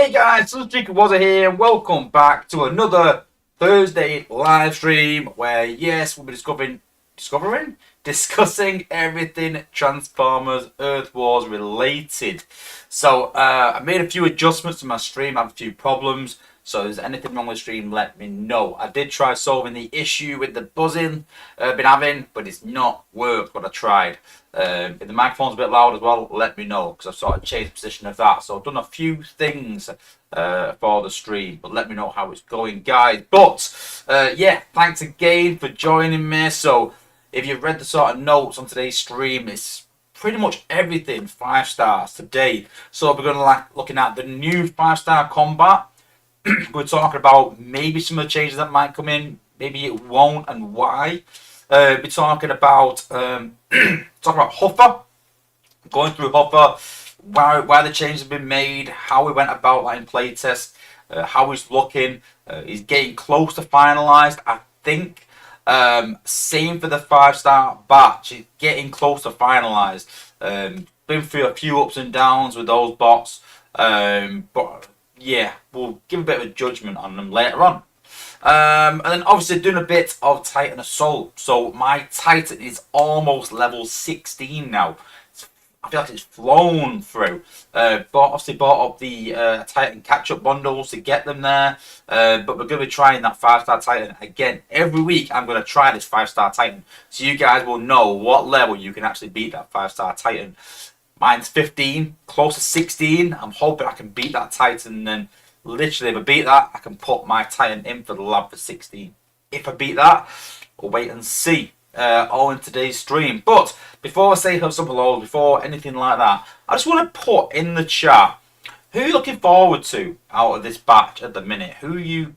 Hey guys, Sunstreaker Wozza here, and welcome back to another Thursday live stream where, yes, we'll be discussing everything Transformers Earth Wars related. So, I made a few adjustments to my stream, I have a few problems, so if there's anything wrong with the stream, let me know. I did try solving the issue with the buzzing I've been having, but it's not worked what I tried. If the microphone's a bit loud as well, let me know, because I've sort of changed the position of that. So I've done a few things for the stream, but let me know how it's going, guys. But, yeah, thanks again for joining me. So if you've read the sort of notes on today's stream, it's pretty much everything 5 stars today. So we're going to looking at the new 5-star combat. We're talking about maybe some of the changes that might come in, maybe it won't, and why. We're talking about Huffer, going through Huffer, why the changes have been made, how we went about that in playtest, how he's looking. He's getting close to finalised, I think. Same for the 5-star batch, he's getting close to finalised. Been through a few ups and downs with those bots, but yeah, we'll give a bit of a judgment on them later on. And then obviously doing a bit of Titan Assault. So my Titan is almost level 16 now. I feel like it's flown through. Obviously bought up the Titan catch-up bundles to get them there. But we're going to be trying that 5-star Titan again. Every week I'm going to try this 5-star Titan. So you guys will know what level you can actually beat that 5-star Titan. Mine's 15, close to 16. I'm hoping I can beat that Titan, and then literally if I beat that, I can put my Titan in for the lab for 16. If I beat that, we'll wait and see. All in today's stream. But before I say some hello, before anything like that, I just want to put in the chat, who are you looking forward to out of this batch at the minute? Who are you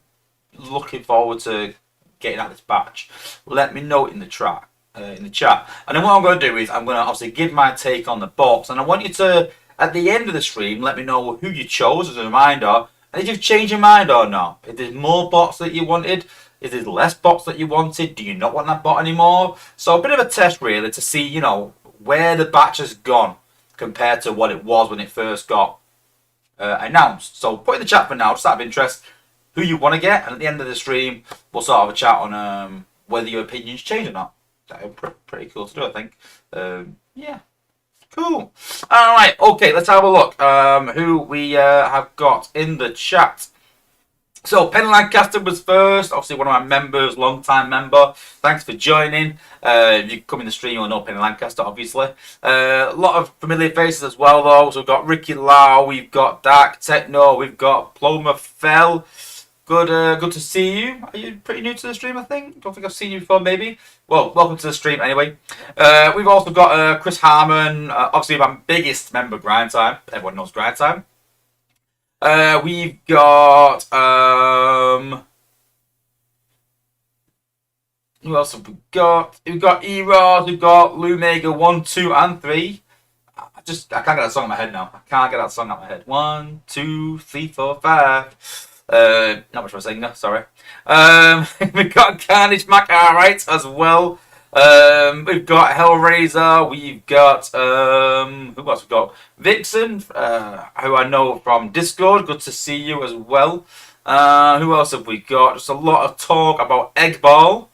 looking forward to getting out of this batch? Let me know in the chat. And then what I'm going to do is I'm going to obviously give my take on the bots, and I want you to, at the end of the stream, let me know who you chose as a reminder, and if you've changed your mind or not. If there's more bots that you wanted, if there's less bots that you wanted, do you not want that bot anymore? So a bit of a test really to see, you know, where the batch has gone compared to what it was when it first got announced. So put in the chat for now, just out of interest, who you want to get, and at the end of the stream, we'll sort of have a chat on whether your opinions change or not. That would be pretty cool to do, I think. Yeah. Cool. Alright, okay, let's have a look. Who we have got in the chat. So, Penny Lancaster was first. Obviously, one of my members, long-time member. Thanks for joining. If you come in the stream, you'll know Penny Lancaster, obviously. A lot of familiar faces as well, though. So, we've got Ricky Lau, we've got Dark Techno, we've got Ploma Fell. Good to see you. Are you pretty new to the stream, I think? Don't think I've seen you before, maybe. Well, welcome to the stream anyway. We've also got Chris Harmon, obviously my biggest member, Grind Time. Everyone knows Grind Time. We've got who else have we got? We've got Eros, we've got Lumega 1, 2, and 3. I can't get that song in my head now. I can't get that song out of my head. 1, 2, 3, 4, 5. Not much of a singer, sorry. We've got Carnage Mac alright as well. We've got Hellraiser, we've got who else we've got? Vixen, who I know from Discord, good to see you as well. Who else have we got? Just a lot of talk about Eggball.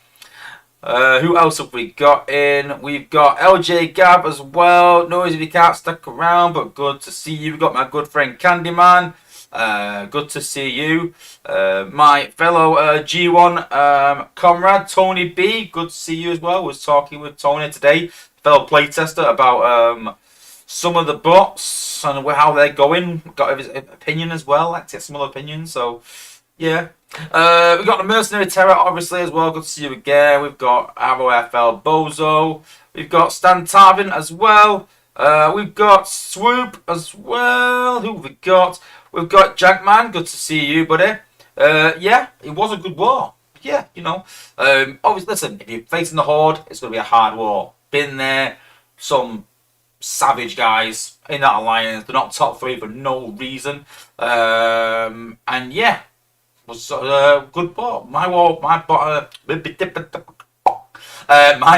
Who else have we got in? We've got LJ Gav as well. No worries if you can't stick around, but good to see you. We've got my good friend Candyman. Good to see you. My fellow G1 comrade Tony B, good to see you as well. Was talking with Tony today, fellow playtester, about some of the bots and how they're going. Got his opinion as well. Like to get some other opinions. So yeah. We've got the Mercenary Terror obviously as well. Good to see you again. We've got ROFL Bozo. We've got Stan Tarvin as well. We've got Swoop as well. Who have we got? We've got Jackman, good to see you, buddy. Yeah, it was a good war. Yeah, you know. Obviously, listen, if you're facing the Horde, it's going to be a hard war. Been there, some savage guys in that alliance. They're not top 3 for no reason. And yeah, it was a good war. My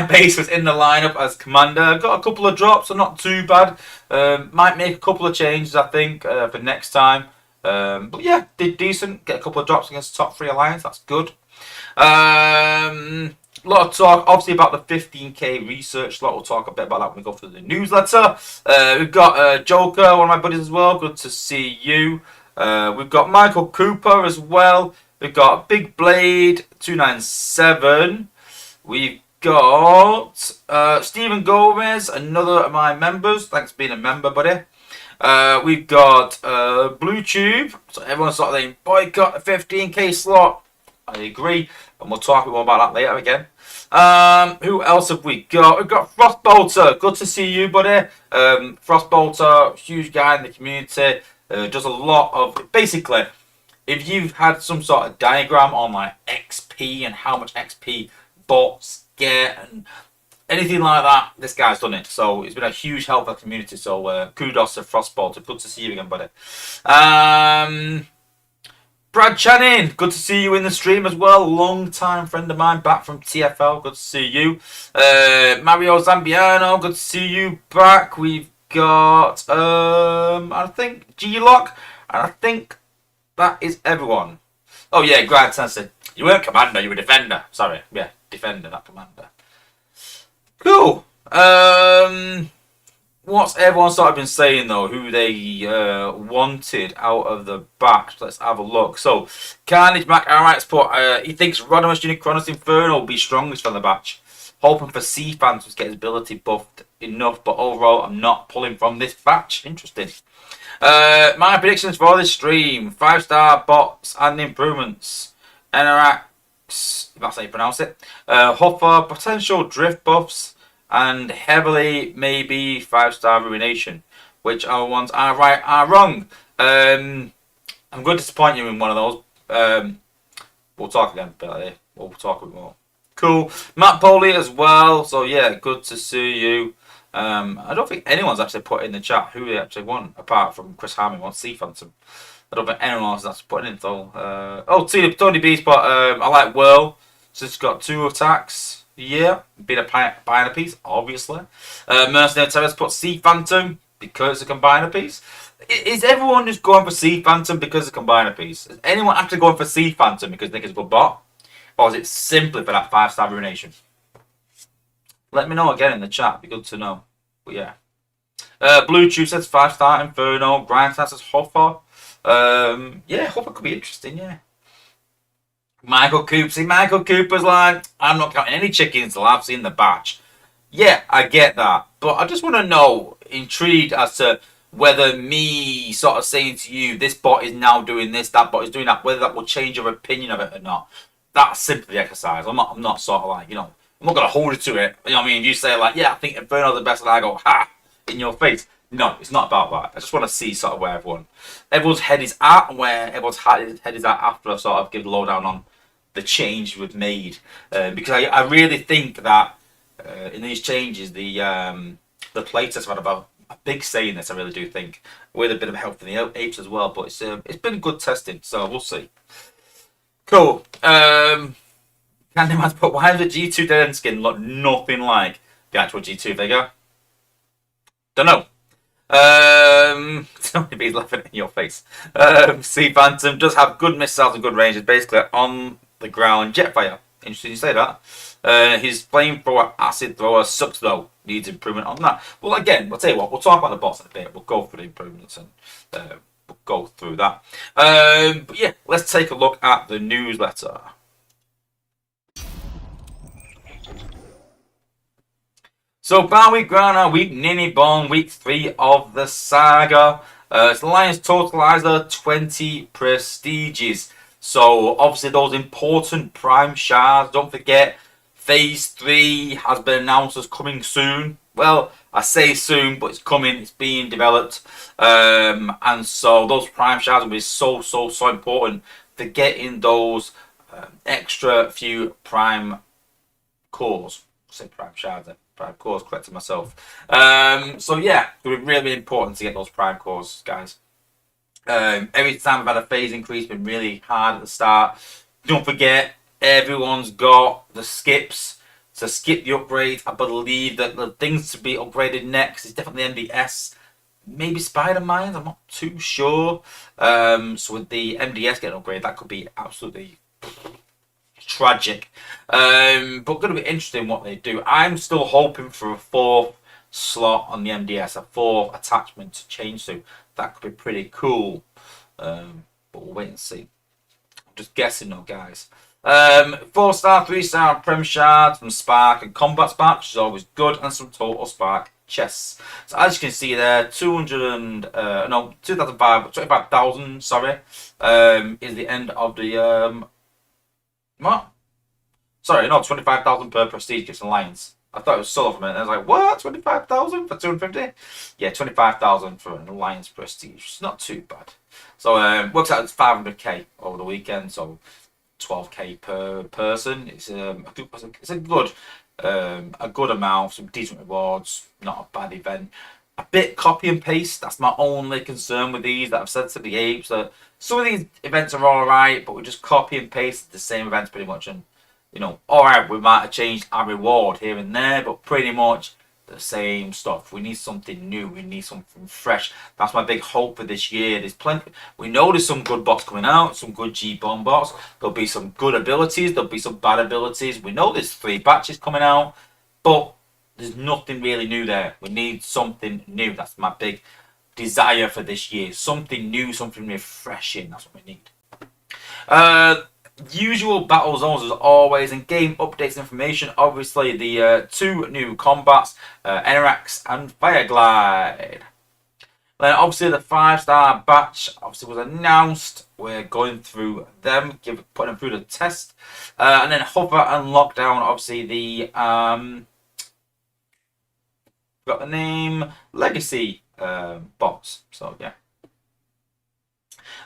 base was in the lineup as commander. Got a couple of drops, so not too bad. Might make a couple of changes, I think, for next time. But yeah, did decent. Get a couple of drops against the top 3 alliance. That's good. A lot of talk, obviously, about the 15k research. A lot we'll talk a bit about that when we go through the newsletter. We've got Joker, one of my buddies as well. Good to see you. We've got Michael Cooper as well. We've got Big Blade 297. We've got Stephen Gomez, another of my members. Thanks for being a member, buddy. We've got Blue Tube. So everyone's sort of saying, boycott the 15k slot. I agree. And we'll talk a bit more about that later again. Who else have we got? We've got Frostbolter. Good to see you, buddy. Frostbolter, huge guy in the community. Does a lot of... Basically, if you've had some sort of diagram on like XP and how much XP bots get and anything like that, this guy's done it. So it's been a huge help for the community. So kudos to Frostbolter. Good to see you again, buddy. Brad Channing, good to see you in the stream as well. Long time friend of mine, back from TFL. Good to see you. Mario Zambiano, good to see you back. We've got, I think, G-Lock. And I think that is everyone. Oh, yeah, Grant Sanson. You weren't commander, you were defender. Sorry, yeah, defender, not commander. Cool. What's everyone sort of been saying though? Who they wanted out of the batch? Let's have a look. So Carnage Mac Alright's put he thinks Rodimus Unicronus Inferno will be strongest for the batch. Hoping for Sea Phantom to get his ability buffed enough, but overall I'm not pulling from this batch. Interesting. My predictions for this stream: 5-star bots and improvements. Enerax, if that's how you pronounce it. Huffer, potential drift buffs. And heavily, maybe 5-star ruination. Which our ones are right, are wrong. I'm going to disappoint you in one of those. We'll talk again, but we'll talk a bit more. Cool. Matt Poley as well. So yeah, good to see you. I don't think anyone's actually put in the chat who they actually want, apart from Chris Harmon wants Sea Phantom. I don't think anyone else is actually putting in though. Tony B's put I like Whirl. So it's got 2 attacks. Yeah, been a combiner piece, obviously. Mercenary Terrors put Sea Phantom because it's a combiner piece. Is everyone just going for Sea Phantom because it's a combiner piece? Is anyone actually going for Sea Phantom because they think it's a good bot? Or is it simply for that 5-star ruination? Let me know again in the chat, it'd be good to know. But yeah. Blue Tube says 5-star Inferno. Grindhouse says Huffer. Yeah, Huffer could be interesting, yeah. Michael Cooper's like, I'm not counting any chickens till I've seen the batch. Yeah, I get that. But I just want to know, intrigued as to whether me sort of saying to you, this bot is now doing this, that bot is doing that, whether that will change your opinion of it or not. That's simply the exercise. I'm not sort of like, I'm not going to hold you to it. You know what I mean? If you say like, yeah, I think Inferno's the best, and I go, ha, in your face. No, it's not about that. I just want to see sort of where everyone's head is at and where everyone's head is at after I sort of give the lowdown on the change we've made, because I really think that in these changes the playtest have had a big say in this. I really do think, with a bit of help from the apes as well. But it's been good testing, so we'll see. Cool. Candyman's put, why does the G2 dead end skin look nothing like the actual G2 figure? Don't know. Somebody's laughing in your face. Sea Phantom does have good missiles and good range. It's basically on the ground Jetfire. Interesting you say that. His flamethrower acid thrower sucks though. Needs improvement on that. Well, again, I'll tell you what, we'll talk about the boss in a bit. We'll go through the improvements and we'll go through that. But yeah, let's take a look at the newsletter. So, Bar Week, Ground Week, Ninny Born, Week 3 of the saga. It's the Lions Totalizer, 20 prestiges. So, obviously, those important prime shards. Don't forget, Phase 3 has been announced as coming soon. Well, I say soon, but it's coming. It's being developed. And so, those prime shards will be so important for getting those extra few prime cores. I say prime shards then. Prime cores, correcting myself. So yeah, it would really be important to get those prime cores, guys. Every time I've had a phase increase, been really hard at the start. Don't forget, everyone's got the skips to skip the upgrade. I believe that the things to be upgraded next is definitely MDS. maybe Spider Mines. I'm not too sure. So with the MDS getting upgraded, that could be absolutely tragic. But going to be interesting what they do. I'm still hoping for a fourth slot on the MDS, a fourth attachment to change to. That could be pretty cool. But we'll wait and see. I'm just guessing though, guys. 4-star, 3-star Prem Shards from Spark and Combat Spark, which is always good, and some Total Spark chests. So as you can see there, 25,000, sorry, is the end of the what? Sorry, no, 25,000 per prestige gets alliance. I thought it was solo for a minute. I was like, what? 25,000 for 250? Yeah, 25,000 for an alliance prestige. It's not too bad. So works out as 500k over the weekend. So 12k per person. It's a good amount. Some decent rewards. Not a bad event. A bit copy and paste. That's my only concern with these. That I've said to the apes that some of these events are all right, but we just copy and paste the same events pretty much. And you know, all right, we might have changed our reward here and there, but pretty much the same stuff. We need something new. We need something fresh. That's my big hope for this year. There's plenty. We know there's some good bots coming out, some good G-bomb bots. There'll be some good abilities. There'll be some bad abilities. We know there's 3 batches coming out, but there's nothing really new there. We need something new. That's my big desire for this year. Something new, something refreshing. That's what we need. Usual battle zones as always, and game updates information. Obviously, the 2 new combats, Enerax and Fireglide. Then obviously the 5-star batch obviously was announced. We're going through them, putting them through the test, and then Huffer and Lockdown. Obviously the got the name Legacy bots. So yeah.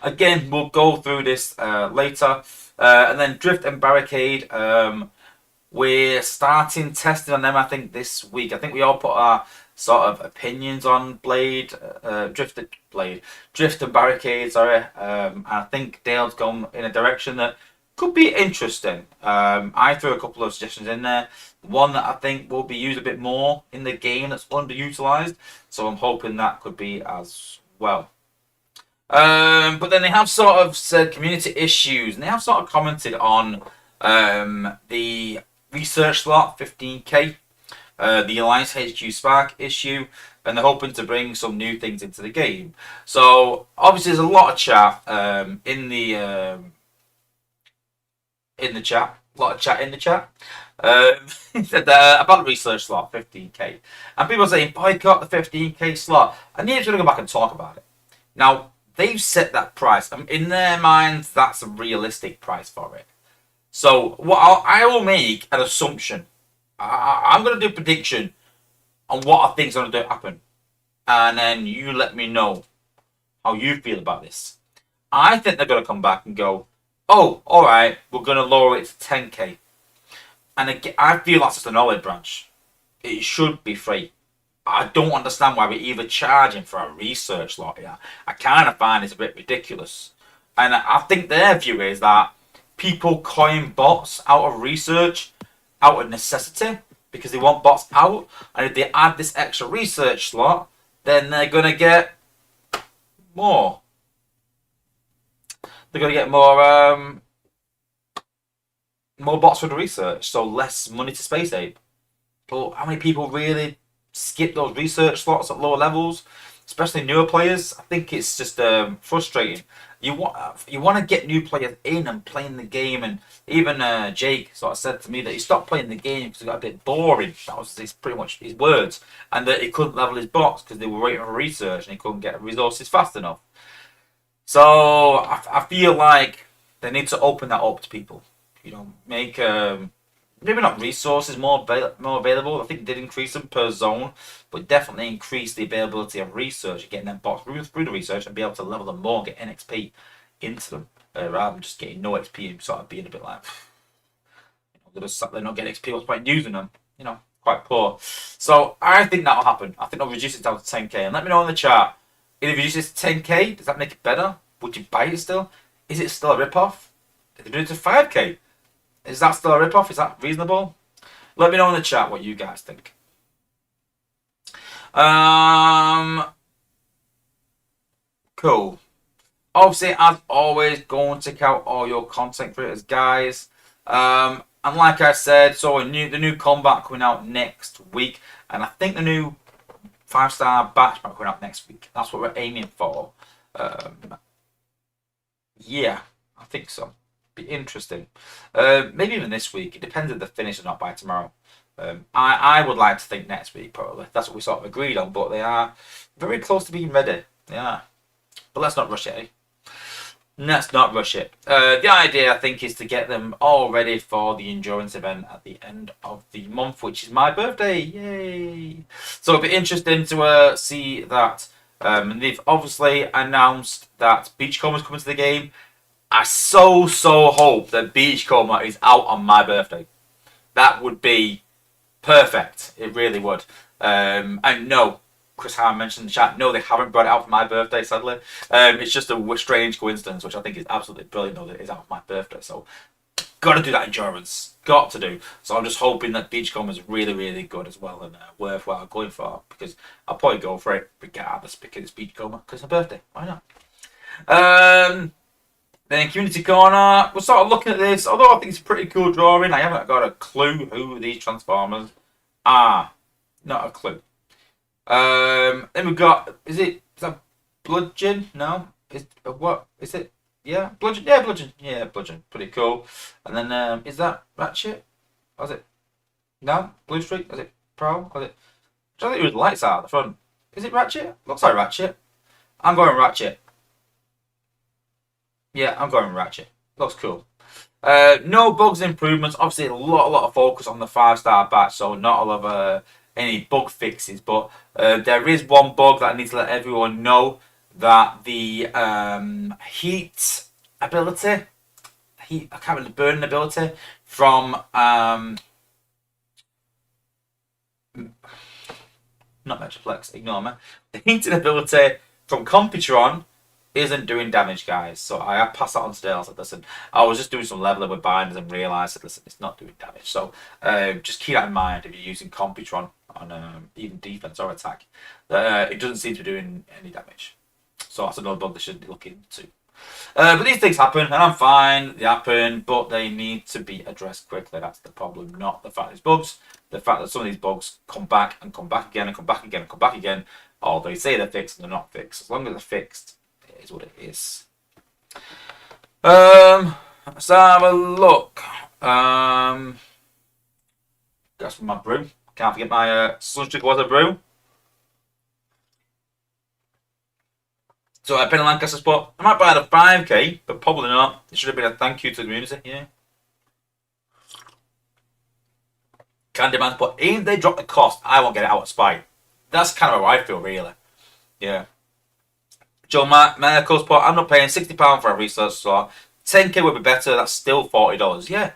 Again, we'll go through this later. And then Drift and Barricade, we're starting testing on them, I think, this week. I think we all put our sort of opinions on Drift and Barricade, sorry. I think Dale's gone in a direction that could be interesting. I threw a couple of suggestions in there. One that I think will be used a bit more in the game that's underutilized. So I'm hoping that could be as well. But then they have sort of said community issues, and they have sort of commented on the research slot 15k, the Alliance HQ Spark issue, and they're hoping to bring some new things into the game. So obviously there's a lot of chat in the chat, about the research slot 15k, and people are saying boycott the 15k slot. I need to go back and talk about it now. They've set that price. In their minds, that's a realistic price for it. So what I will make an assumption. I'm going to do a prediction on what I think is going to happen. And then you let me know how you feel about this. I think they're going to come back and go, oh, all right, we're going to lower it to 10k. And again, I feel that's just an olive branch. It should be free. I don't understand why we're even charging for a research lot here. I kind of find it's a bit ridiculous. And I think their view is that people coin bots out of research, out of necessity, because they want bots out. And if they add this extra research slot, then they're going to get more. They're going to get more bots for the research, so less money to Space Ape. But how many people really skip those research slots at lower levels, especially newer players? I think it's just frustrating. You want to get new players in and playing the game, and even Jake sort of said to me that he stopped playing the game because it got a bit boring. That was pretty much his words, and that he couldn't level his bots because they were waiting for research and he couldn't get resources fast enough. So I feel like they need to open that up to people. You know, make maybe not resources more available. I think they did increase them per zone, but definitely increase the availability of research and getting them bots through the research and be able to level them more, get NXP into them, rather than just getting no XP and sort of being a bit like, they're not getting XP. What's the point using them? You know, quite poor. So I think that'll happen. I think they'll reduce it down to 10k. And let me know in the chat, if it reduces to 10k, does that make it better? Would you buy it still? Is it still a rip-off? If they do it to 5k, is that still a rip-off? Is that reasonable? Let me know in the chat what you guys think. Cool. Obviously, as always, go and check out all your content creators, guys. And like I said, so the new combat coming out next week, and I think the new 5-star batch might coming out next week. That's what we're aiming for. Um, yeah, I think so. Be interesting. Maybe even this week. It depends if they're finished or not by tomorrow. I would like to think next week probably. That's what we sort of agreed on, but they are very close to being ready. Yeah, but let's not rush it. Eh? Let's not rush it. The idea, I think, is to get them all ready for the endurance event at the end of the month, which is my birthday. Yay! So it'll be interesting to see that. They've obviously announced that Beachcomber is coming to the game. I so hope that Beachcomber is out on my birthday. That would be perfect. It really would. And no, Chris Howard mentioned in the chat. No, they haven't brought it out for my birthday, sadly. It's just a strange coincidence, which I think is absolutely brilliant, though, that it is out for my birthday. So, got to do that endurance. Got to do. So, I'm just hoping that Beachcomber is really good as well and worthwhile going for, because I'll probably go for it regardless because it's Beachcomber, because it's my birthday. Why not? Then Community Corner, we're sort of looking at this, although I think it's a pretty cool drawing. I haven't got a clue who these Transformers are. Not a clue. Then we've got, is that Bludgeon? No? What? Is it? Yeah? Bludgeon? Yeah, Bludgeon. Yeah, Bludgeon. Pretty cool. And then, is that Ratchet? Or is it? No? Blue Streak? Is it Pro? Is it? I don't think it was lights out at the front. Is it Ratchet? Looks like Ratchet. I'm going Ratchet. Yeah, I'm going Ratchet. Looks cool. No bugs improvements. Obviously, a lot of focus on the 5-star batch, so not a lot of any bug fixes. But there is one bug that I need to let everyone know, that the heat ability, I can't remember, the burning ability from not Metroplex, ignore me. The heating ability from Computron isn't doing damage, guys. So I have passed that on to Dale. I said, listen, I was just doing some leveling with binders and realised that, listen, it's not doing damage. So just keep that in mind if you're using Computron on even defense or attack. It doesn't seem to be doing any damage. So that's another bug they should look into. But these things happen, and I'm fine. They happen, but they need to be addressed quickly. That's the problem, not the fact there's bugs. The fact that some of these bugs come back and come back again and come back again and come back again. Or they say they're fixed and they're not fixed. As long as they're fixed, it is what it is. Let's have a look. That's my brew. Can't forget my Sunstreaker Wozza brew. So I've been a Lancaster spot. I might buy the 5k, but probably not. It should have been a thank you to the community. Yeah. Candyman, but even if they drop the cost, I won't get it out of spite. That's kind of how I feel, really. Yeah. Joe Medical spot. I'm not paying £60 for a research slot. 10k would be better. That's still $40. Yeah.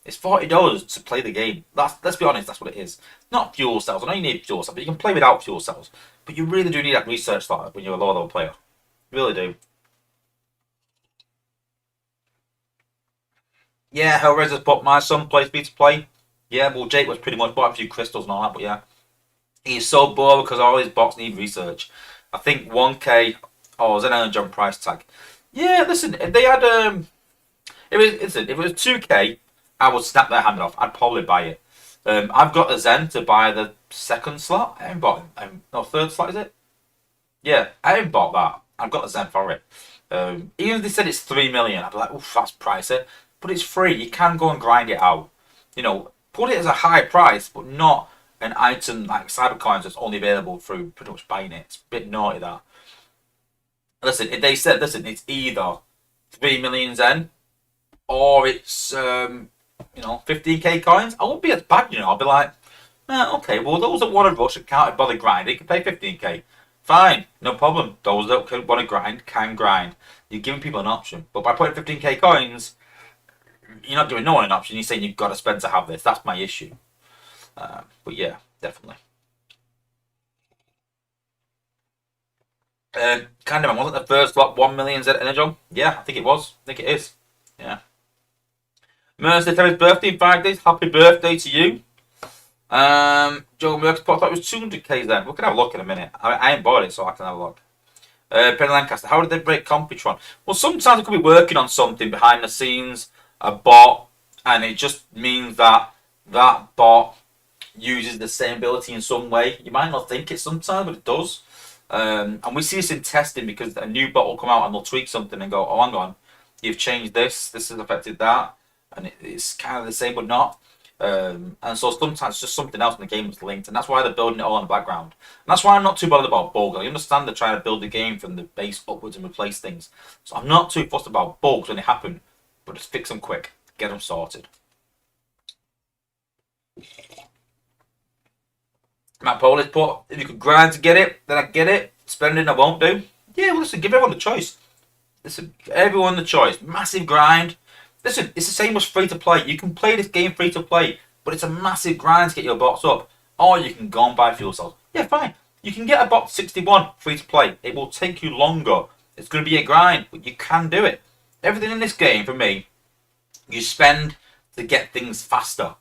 It's $40 to play the game. Let's be honest, that's what it is. Not fuel cells. I know you need fuel cells, but you can play without fuel cells. But you really do need that research slot when you're a lower level player. You really do. Yeah, Hellraiser's bought my son plays free to play. Yeah, well, Jake was pretty much bought a few crystals and all that, but yeah. He's so bored because all his bots need research. I think 1k. Oh, there's an energy on price tag. Yeah, listen, if they had if it was 2k, I would snap their hand off. I'd probably buy it. I've got a Zen to buy the second slot. I haven't bought no, third slot, is it? Yeah, I haven't bought that. I've got a Zen for it. Even if they said it's 3 million, I'd be like, oof, that's pricey. But it's free. You can go and grind it out. You know, put it as a high price, but not an item like Cybercoins that's only available through pretty much buying it. It's a bit naughty, that. Listen, if they said, listen, it's either 3 million Zen or it's, 15k coins, I won't be as bad, you know. I'll be like, okay, well, those that want to rush and can't bother grinding can pay 15k. Fine, no problem. Those that want to grind can grind. You're giving people an option. But by putting 15k coins, you're not giving no one an option. You're saying you've got to spend to have this. That's my issue. But yeah, definitely. Candyman, wasn't the first lot 1 million Z Energon? Yeah, I think it was. I think it is. Yeah. Mercy, tell his birthday in 5 days. Happy birthday to you. Joe Merck's pot, I thought it was 200k then. We can have a look in a minute. I ain't bought it, so I can have a look. Penny Lancaster, how did they break Computron? Well, sometimes they could be working on something behind the scenes, a bot, and it just means that that bot uses the same ability in some way. You might not think it sometimes, but it does. And we see this in testing because a new bot will come out and they'll tweak something and go, oh, hang on, you've changed this, this has affected that, and it's kind of the same but not. And so sometimes it's just something else in the game that's linked, and that's why they're building it all in the background. And that's why I'm not too bothered about bugs. I understand they're trying to build the game from the base upwards and replace things. So I'm not too fussed about bugs when they happen, but just fix them quick, get them sorted. Matt Polish put, if you could grind to get it, then I get it. Spending I won't do. Yeah, well, listen, give everyone the choice. Listen, give everyone the choice. Massive grind. Listen, it's the same as free to play. You can play this game free to play, but it's a massive grind to get your box up. Or you can go and buy fuel cells. Yeah, fine. You can get a box 61 free to play. It will take you longer. It's going to be a grind, but you can do it. Everything in this game, for me, you spend to get things faster.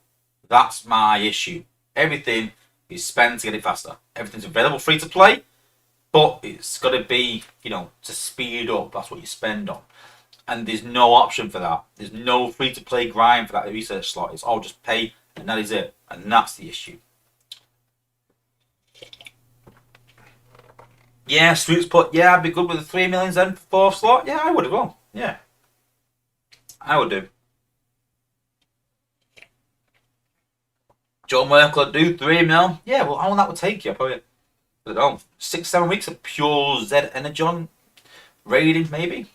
That's my issue. Everything you spend to get it faster. Everything's available free to play, but it's got to be, to speed up. That's what you spend on. And there's no option for that. There's no free to play grind for that research slot. It's all just pay, and that is it. And that's the issue. Yeah, Sweets put, yeah, I'd be good with the 3 million then for 4th slot. Yeah, I would as well. Yeah. I would do. John Merkel do 3 mil. Yeah, well, how long that would take you? Probably, I don't know, 6-7 weeks of pure Z Energon raiding, maybe.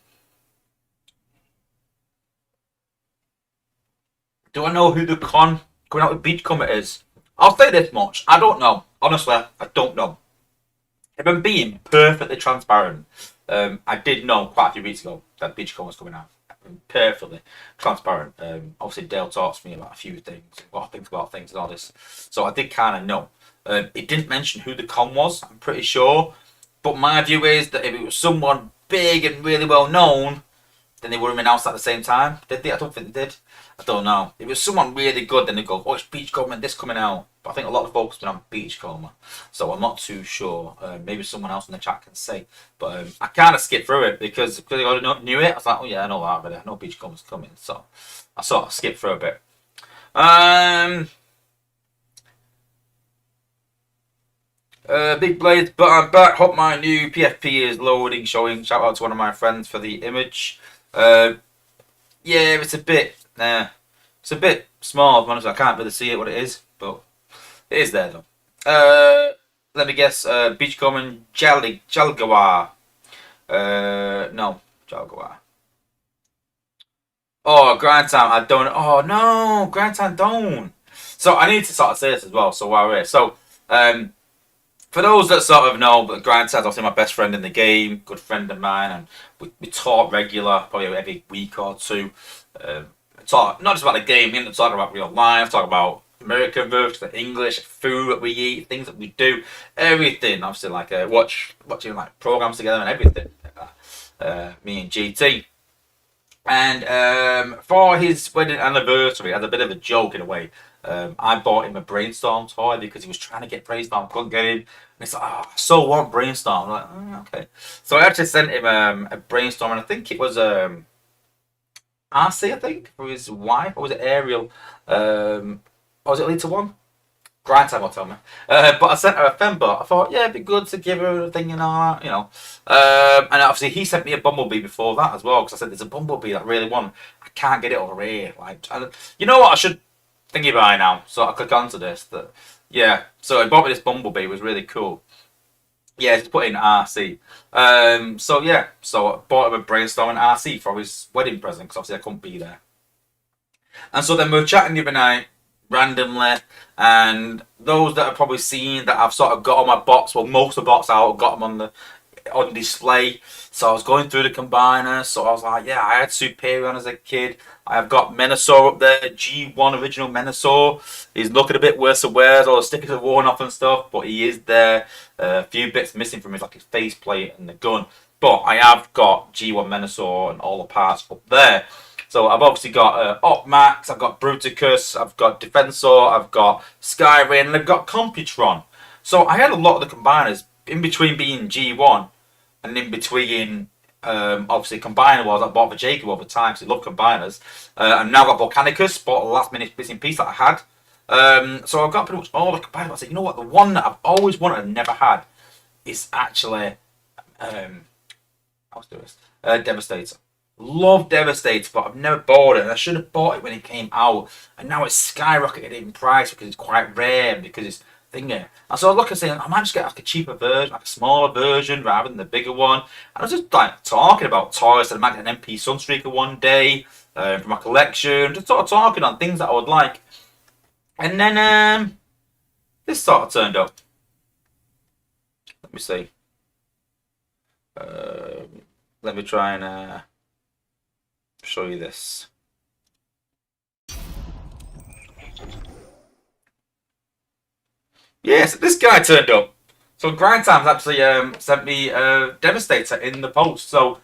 Do I know who the con coming out with Beachcomber is? I'll say this much. I don't know. Honestly, I don't know. If I'm being perfectly transparent, I did know quite a few weeks ago that Beachcomber was coming out. Perfectly transparent. Obviously, Dale talks to me about a few things, what I think about things and all this. So I did kind of know. It didn't mention who the con was, I'm pretty sure. But my view is that if it was someone big and really well known, then they would have announced at the same time. Did they? I don't think they did. I don't know. If it was someone really good, then they go, oh, it's Beachcomber and this coming out. But I think a lot of folks have been on Beachcomber. So I'm not too sure. Maybe someone else in the chat can say. But I kind of skipped through it because I already knew it. I was like, oh yeah, I know that, but I know Beachcomber's coming. So I sort of skipped through a bit. Big Blades, but I'm back. Hope my new PFP is loading, showing. Shout out to one of my friends for the image. Yeah, it's a bit small. Honestly, I can't really see it what it is, but it is there though. Let me guess. Beachcomber and Jalgawar. No, Jalgawar. Oh, Grind Time. I don't. Oh no, Grind Time don't. So I need to sort of say this as well. So while we're here, so for those that sort of know, but Grind Time's obviously my best friend in the game, good friend of mine, and we talk regular, probably every week or two. Talk not just about the game, we talk about real life, talk about American movies, the English, food that we eat, things that we do, everything. Obviously, like watching like programs together and everything. Me and GT. And for his wedding anniversary, as a bit of a joke in a way, I bought him a Brainstorm toy because he was trying to get Brainstorm, couldn't get him. And he's like, oh, I so want Brainstorm. I'm like, oh, okay. So I actually sent him a Brainstorm, and I think it was RC, I think, for his wife, or was it Ariel? Or was it Lita 1? Grind Time will tell me. But I sent her a Fembot. I thought, yeah, it'd be good to give her a thing and all that, And obviously he sent me a Bumblebee before that as well, because I said, there's a Bumblebee that I really want. I can't get it over here. Like, you know what? I should thingy by now. So I click onto this. Yeah. So he bought me this Bumblebee. It was really cool. Yeah, just put in RC. So yeah. So I bought him a Brainstorm and RC for his wedding present, because obviously I couldn't be there. And so then we were chatting the other night, randomly, and those that have probably seen that I've sort of got on my box, well, most of the box out, got them on display. So I was going through the combiner, so I was like, yeah, I had Superion as a kid. I've got Menasor up there, G1 original Menasor. He's looking a bit worse and worse, all the stickers are worn off and stuff, but he is there. A few bits missing from his, like his faceplate and the gun. But I have got G1 Menasor and all the parts up there. So I've obviously got Opmax, I've got Bruticus, I've got Defensor, I've got Skyrain, and I've got Computron. So I had a lot of the combiners in between being G1. and in between, obviously combiner wars I bought for Jacob over time because he loved combiners, and now I've got Volcanicus, bought a last minute missing piece that I had. So I've got pretty much all the combiners. I said, you know what, the one that I've always wanted and never had is actually I'll do this. Devastator. Love Devastator, but I've never bought it. And I should have bought it when it came out, and now it's skyrocketed in price because it's quite rare and because it's thingy. And so I look and say, I might just get like a cheaper version, like a smaller version rather than the bigger one. And I was just like talking about toys that I might get an MP Sunstreaker one day from my collection, just sort of talking on things that I would like. And then this sort of turned up. Let me see. Let me try and show you this. Yes, this guy turned up. So Grind Times actually sent me Devastator in the post. So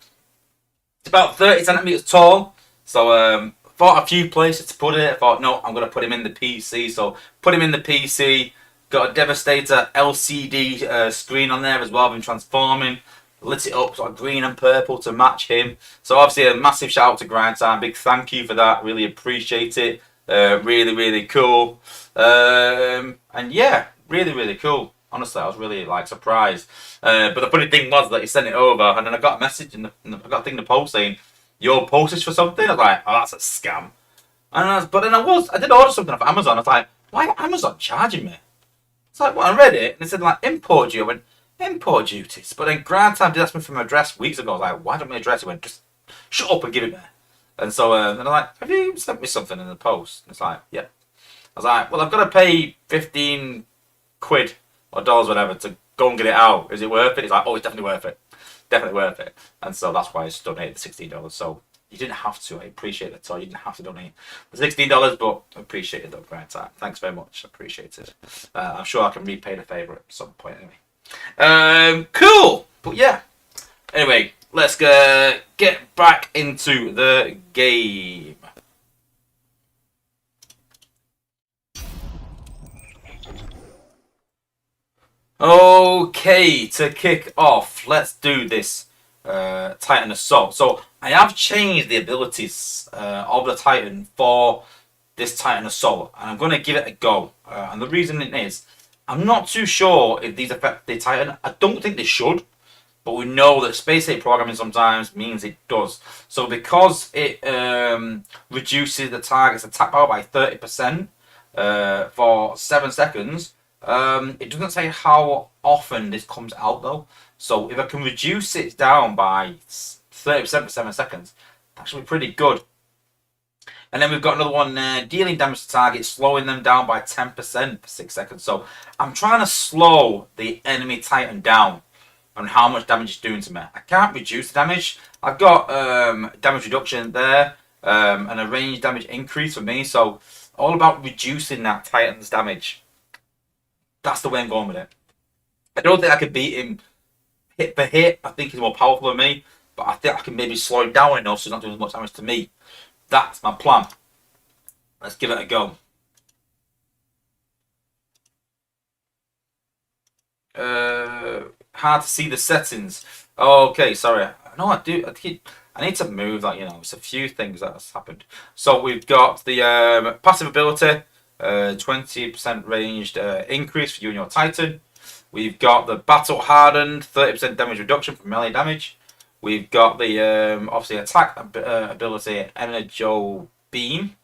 it's about 30 centimeters tall. So thought a few places to put it. I thought, no, I'm going to put him in the PC. So put him in the PC. Got a Devastator LCD screen on there as well. I've been transforming. Lit it up sort of green and purple to match him. So obviously a massive shout out to Grind Time. Big thank you for that. Really appreciate it. Really, really cool. And yeah, really, really cool. Honestly, I was really like surprised. But the funny thing was that he sent it over, and then I got a message I got a thing in the post saying, "Your post is for something." I was like, "Oh, that's a scam." But then I did order something off Amazon. I was like, "Why are Amazon charging me?" It's like, well, I read it and it said like import duty. I went, import duties. But then Grand Time did ask me for my address weeks ago. I was like, why don't my address? He went, just shut up and give it me. And so then I'm like, have you sent me something in the post? And it's like, yeah. I was like, well, I've got to pay 15 quid or dollars, whatever, to go and get it out. Is it worth it? He's like, oh, it's definitely worth it. Definitely worth it. And so that's why I just donated the $16. So you didn't have to. I appreciate it. So you didn't have to donate the $16, but I appreciate it though, Grand Time. Thanks very much. I appreciate it. I'm sure I can repay the favour at some point anyway. Cool. But yeah. Anyway, let's get back into the game. Okay, to kick off, let's do this Titan Assault. So I have changed the abilities of the Titan for this Titan Assault, and I'm going to give it a go. And the reason it is, I'm not too sure if these affect the Titan. I don't think they should, but we know that Space 8 programming sometimes means it does. So because it reduces the target's attack power by 30% for 7 seconds, it doesn't say how often this comes out though. So if I can reduce it down by 30% for 7 seconds, that should be pretty good. And then we've got another one dealing damage to targets, slowing them down by 10% for 6 seconds. So I'm trying to slow the enemy Titan down on how much damage it's doing to me. I can't reduce the damage. I've got damage reduction there and a range damage increase for me. So all about reducing that Titan's damage. That's the way I'm going with it. I don't think I can beat him hit for hit. I think he's more powerful than me, but I think I can maybe slow him down enough so he's not doing as much damage to me. That's my plan. Let's give it a go. Hard to see the settings. Okay, sorry. No, I do. I need to move that. It's a few things that's happened. So we've got the passive ability, 20% ranged increase for you and your Titan. We've got the battle hardened, 30% damage reduction from melee damage. We've got the obviously attack ability, Energo Beam,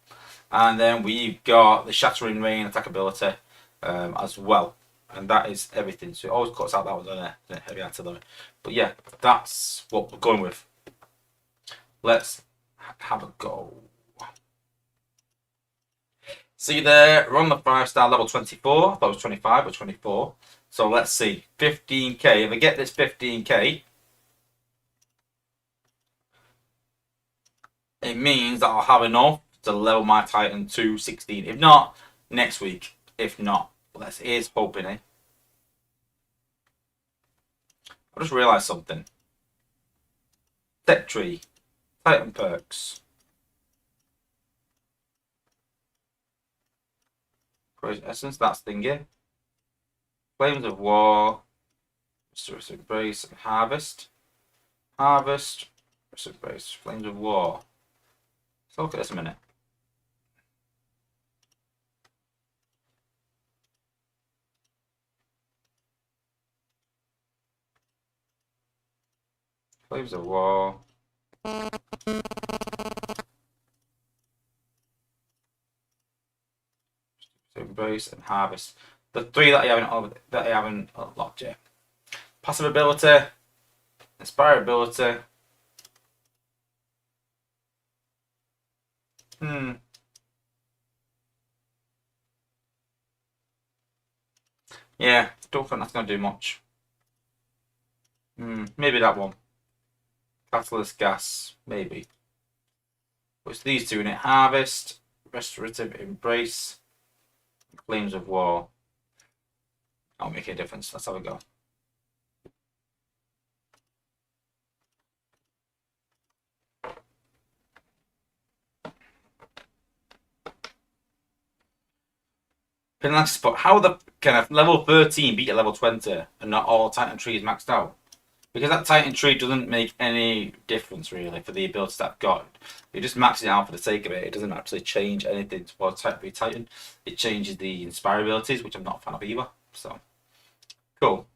and then we've got the Shattering Rain attack ability as well. And that is everything. So it always cuts out that one, doesn't it? Heavy artillery. But yeah, that's what we're going with. Let's have a go. See there, we're on the 5-star level 24. I thought it was 25, but 24. So let's see, 15k. If I get this 15k, it means that I'll have enough to level my Titan to 16. If not, next week. If not, here's hoping, eh? I just realised something. Step tree, Titan perks. Essence, that's thingy. Flames of War, Embrace and Harvest. Harvest. Base. Flames of War. Let's look at this a minute. Flames of War. Embrace and Harvest. The three that I haven't unlocked yet. Passive ability, inspirability. Yeah, don't think that's gonna do much. Maybe that one. Catalyst gas, maybe. But it's these two in it. Harvest, restorative embrace, flames of war. That'll make a difference. Let's have a go. But how the kind of level 13 beat a level 20 and not all Titan trees maxed out? Because that Titan tree doesn't make any difference really for the abilities that I've got. You just max it out for the sake of it. It doesn't actually change anything towards Type 3 Titan. It changes the Inspire abilities, which I'm not a fan of either. So, cool.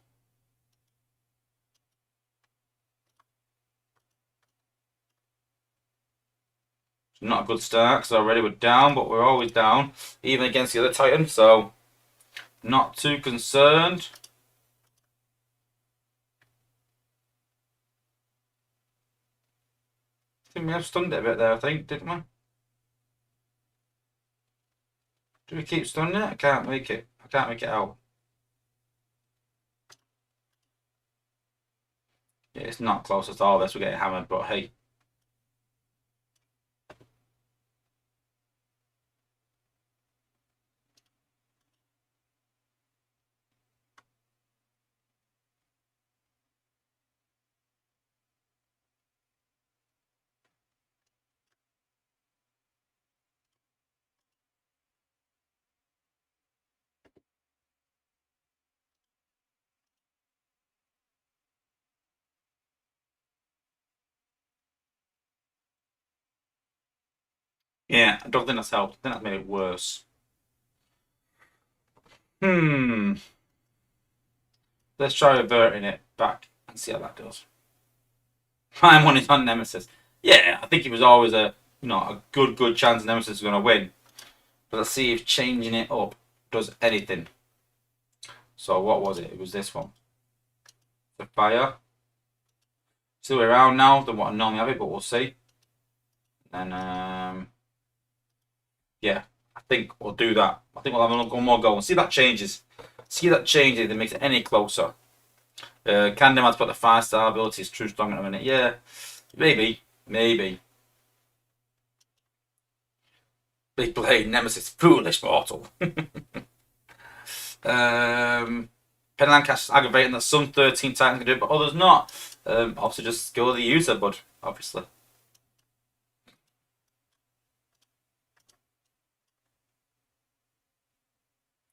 Not a good start because already we're down, but we're always down, even against the other Titan. So, not too concerned. I think we have stunned it a bit there, I think, didn't we? Do we keep stunning it? I can't make it. I can't make it out. Yeah, it's not close at all. This we're getting hammered, but hey. Yeah, I don't think that's helped. I think that's made it worse. Let's try reverting it back and see how that does. My money's on Nemesis. Yeah, I think it was always a good chance Nemesis is gonna win. But let's see if changing it up does anything. So what was it? It was this one. The fire. Still around now than what I normally have it, but we'll see. And yeah, I think we'll do that. I think we'll have one more go and see if that changes. See if that changes if it makes it any closer. Candyman's put the 5-star ability is true strong in a minute. Yeah, maybe. Big blade, Nemesis, foolish mortal. Penlancast's aggravating that some 13 Titans can do it, but others not. Obviously, just skill of the user, but obviously.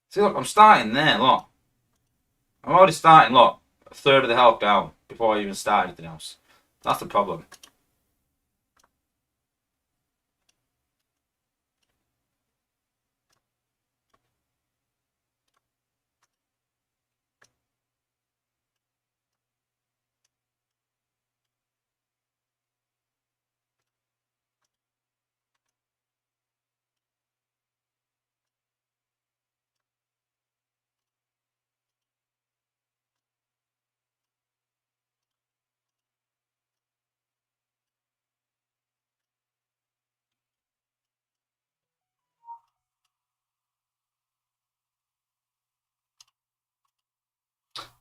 See, look, I'm starting there, look. I'm already starting, look, a third of the health down before I even start anything else. That's the problem.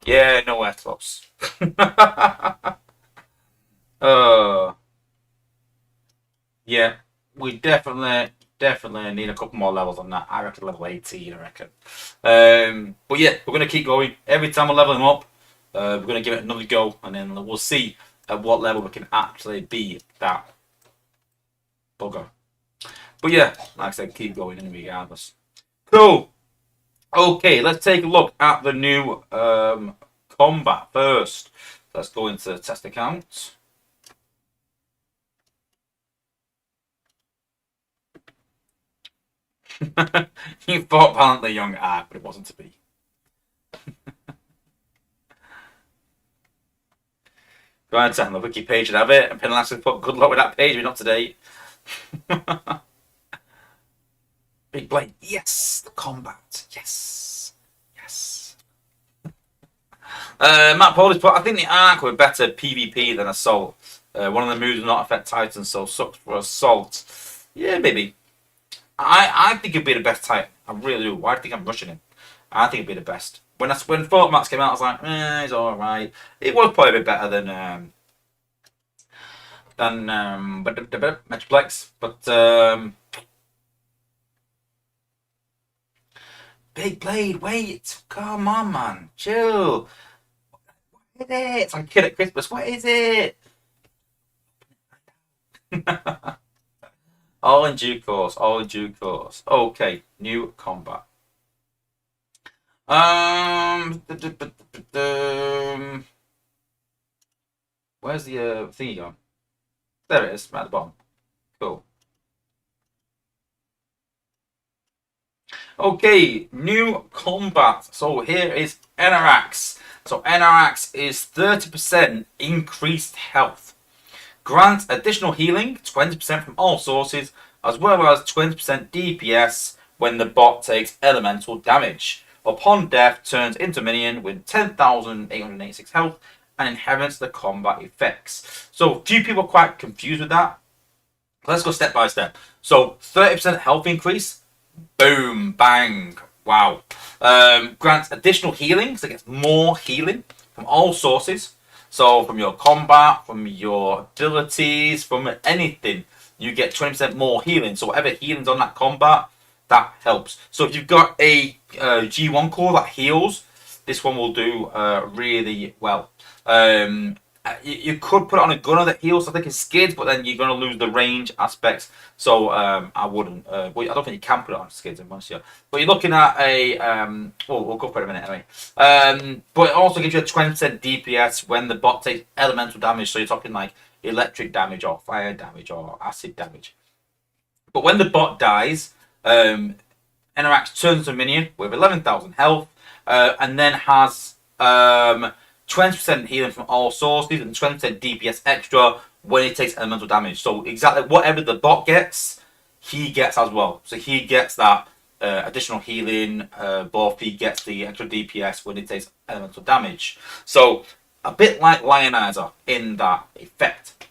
Yeah, nowhere close. uh, yeah, we definitely need a couple more levels on that. I reckon level 18, I reckon. But yeah, we're going to keep going. Every time we're leveling up, we're going to give it another go, and then we'll see at what level we can actually be that bugger. But yeah, like I said, keep going in regardless. Cool. Okay, let's take a look at the new combat first. Let's go into the test account. You fought valiantly, young art, but it wasn't to be. Go ahead and the wiki page and have it. And Penalast put good luck with that page, we're not to date. Big blade. Yes, the combat. Yes. Yes. Matt Polish put, I think the Ark were better PvP than Assault. One of the moves will not affect Titans, so sucks for Assault. Yeah, maybe. I think it'd be the best Titan. I really do. Why do you think I'm rushing him? I think it'd be the best. When Fort Max came out, I was like, he's alright. It was probably a bit better than Metroplex, but Big Blade, wait, come on, man, chill. What is it? It's like a kid at Christmas. What is it? All in due course. All in due course. Okay, new combat. Where's the thingy gone? There it is, right at the bottom. Cool. Okay, new combat. So here is NRX. So NRX is 30% increased health. Grant additional healing, 20% from all sources, as well as 20% DPS when the bot takes elemental damage. Upon death, turns into minion with 10,886 health and inherits the combat effects. So, few people are quite confused with that. Let's go step by step. So, 30% health increase. Boom, bang, wow. Grants additional healing, so it gets more healing from all sources. So from your combat, from your abilities, from anything, you get 20% more healing. So whatever healing's on that combat, that helps. So if you've got a G1 core that heals, this one will do really well. You could put it on a gunner that heals, I think, it's skids, but then you're going to lose the range aspects. So I wouldn't. Well, I don't think you can put it on skids in Monsieur. But you're looking at a. We'll go for it in a minute anyway. But it also gives you a 20% DPS when the bot takes elemental damage. So you're talking like electric damage or fire damage or acid damage. But when the bot dies, NRX turns to a minion with 11,000 health and then has 20% healing from all sources and 20% DPS extra when he takes elemental damage. So exactly whatever the bot gets, he gets as well. So he gets that additional healing, buff. He gets the extra DPS when he takes elemental damage. So a bit like Lionizer in that effect.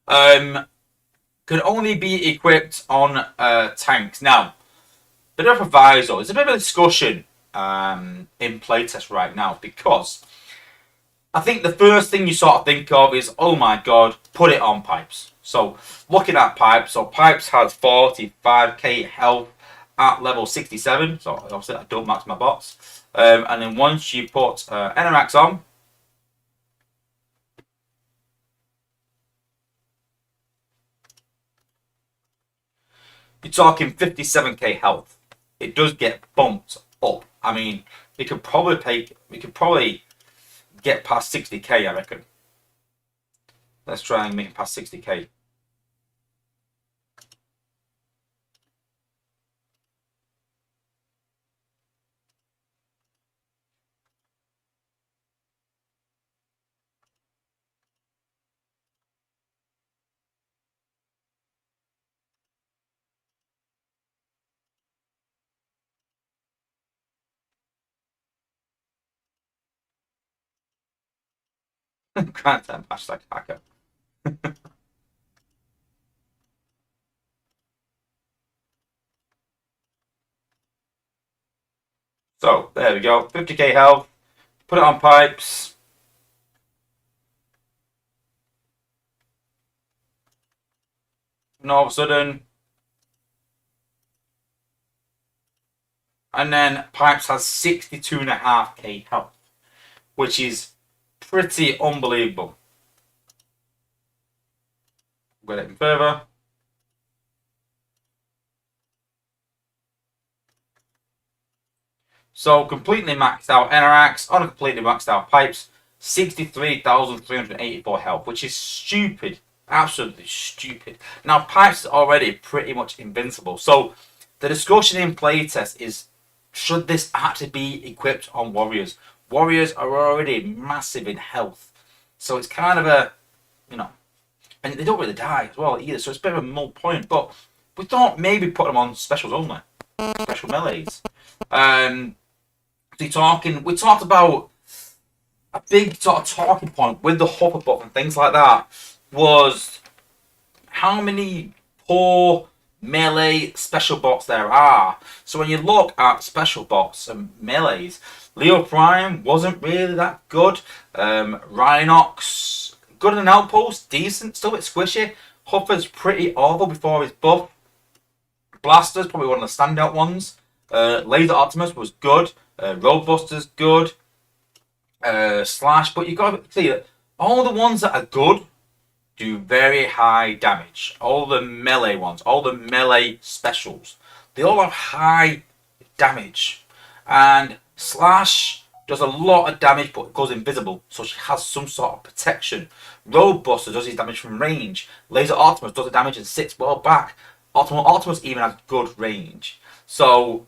Can only be equipped on tanks. Now, bit of a proviso. There's a bit of a discussion in playtest right now because I think the first thing you sort of think of is, oh my god, put it on Pipes. So looking at Pipes, so Pipes has 45k health at level 67, so obviously I don't max my bots. And then once you put NRX on, you're talking 57k health. It does get bumped up. I mean, we could probably get past 60k, I reckon. Let's try and make it past 60k. Grant them, hashtag hacker. So, there we go. 50k health. Put it on Pipes. And all of a sudden, and then Pipes has 62.5k health, which is pretty unbelievable. Get it further. So completely maxed out NRX on a completely maxed out Pipes, 63,384 health, which is stupid. Absolutely stupid. Now Pipes is already pretty much invincible. So The discussion in playtest is, should this actually be equipped on warriors? Warriors are already massive in health, so it's kind of a, you know, and they don't really die as well either, so it's a bit of a moot point. But we thought maybe put them on specials only, special melees. We talked about a big sort of talking point with the Huffer book and things like that was how many poor melee special bots there are. So when you look at special bots and melees, Leo Prime wasn't really that good. Rhinox, good in an outpost, decent, still a bit squishy. Huffer's pretty awful before his buff. Blaster's probably one of the standout ones. Laser Optimus was good. Roadbuster's good. Slash, but you got to see that all the ones that are good do very high damage. All the melee ones, all the melee specials, they all have high damage. And Slash does a lot of damage but goes invisible, so she has some sort of protection. Roadbuster does his damage from range. Laser Optimus does the damage and sits well back. Optimus even has good range. So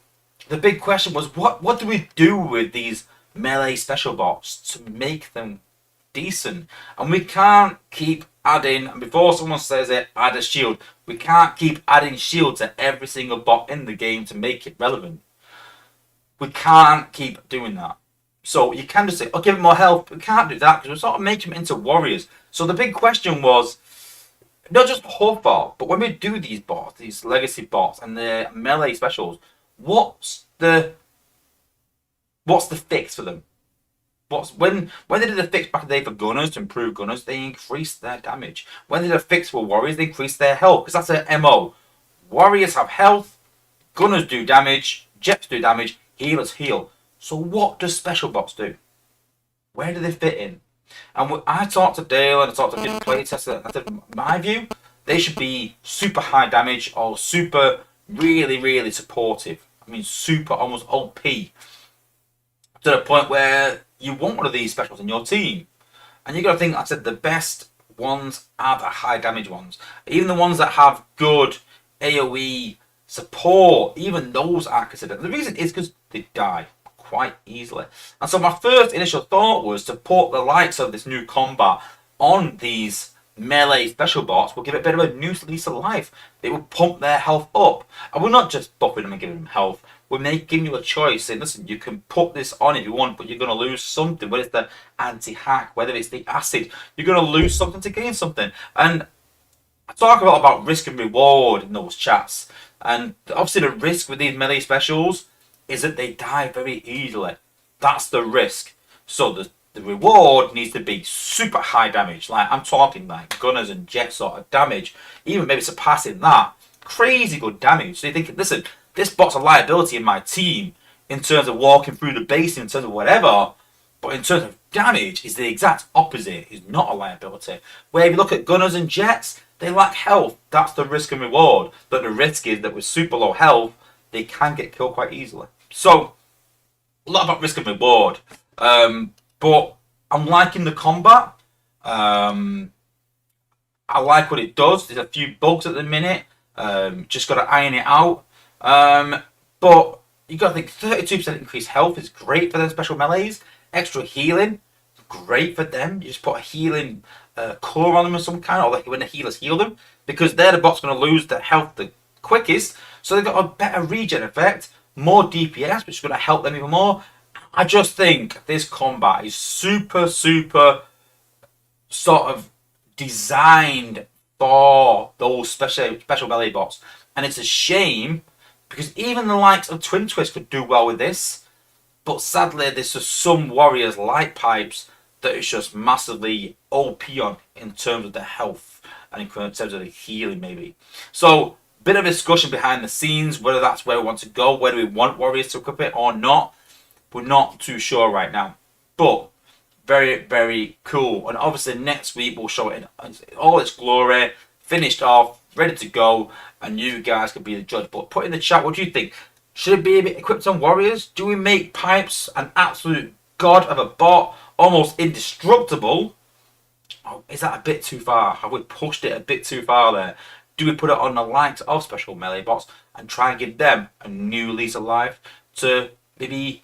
the big question was, what do we do with these melee special bots to make them decent? And we can't keep adding, and before someone says it, add a shield. We can't keep adding shield to every single bot in the game to make it relevant. We can't keep doing that. So you can just say, oh, give them more health. We can't do that because we're sort of making them into warriors. So the big question was, not just Huffer, but when we do these bots, these legacy bots and the melee specials, what's the fix for them? When they did a fix back in the day for gunners to improve gunners, they increased their damage. When they did a fix for warriors, they increased their health because that's their MO. Warriors have health, gunners do damage, jets do damage, healers heal. So what does special bots do? Where do they fit in? And I talked to Dale and I talked to different playtesters. I said, my view, they should be super high damage or super really, really supportive. I mean, super almost OP. To the point where you want one of these specials in your team. And you got to think, like I said, the best ones are the high damage ones. Even the ones that have good AoE support, even those are considered. The reason is because they die quite easily. And so my first initial thought was to put the likes of this new combat on these melee special bots. Will give it a bit of a new lease of life. They will pump their health up. And we're not just buffing them and giving them health. We're giving you a choice, saying, listen, you can put this on if you want, but you're going to lose something. Whether it's the anti-hack, whether it's the acid, you're going to lose something to gain something. And I talk a lot about risk and reward in those chats. And obviously the risk with these melee specials is that they die very easily. That's the risk. So the reward needs to be super high damage. Like I'm talking like gunners and jet sort of damage. Even maybe surpassing that. Crazy good damage. So you think, listen, this bot's a liability in my team in terms of walking through the base, in terms of whatever. But in terms of damage, is the exact opposite. Is not a liability. Where if you look at gunners and jets, they lack health. That's the risk and reward. But the risk is that with super low health, they can get killed quite easily. So, a lot about risk and reward. But I'm liking the combat. I like what it does. There's a few bugs at the minute. Just got to iron it out. But you got to think 32% increased health is great for them special melees. Extra healing, great for them. You just put a healing core on them of some kind, or like when the healers heal them, because they're the bots going to lose their health the quickest. So they've got a better regen effect, more DPS, which is going to help them even more. I just think this combat is super, super sort of designed for those special melee bots, and it's a shame because even the likes of Twin Twist could do well with this, but sadly there's just some warriors like Pipes that is just massively OP on in terms of the health and in terms of the healing maybe. So bit of a discussion behind the scenes whether that's where we want to go, whether we want warriors to equip it or not. We're not too sure right now, but very, very cool. And obviously next week we'll show it in all its glory, finished off, ready to go, and you guys can be the judge. But put in the chat, what do you think? Should it be a bit equipped on warriors? Do we make Pipes an absolute god of a bot, almost indestructible? Oh, is that a bit too far? Have we pushed it a bit too far there? do we put it on the likes of special melee bots and try and give them a new lease of life to maybe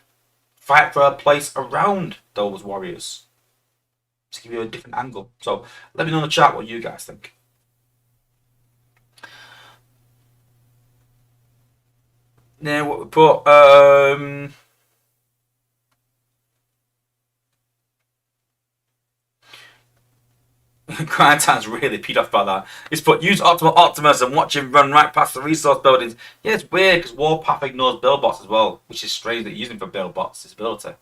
fight for a place around those warriors? To give you a different angle. So let me know in the chat what you guys think. Now what we put Cryontime's really peed off about that. He's put use optimal Optimus and watch him run right past the resource buildings. Yeah, it's weird because Warpath ignores build bots as well, which is strange that he's using for build bots, his ability.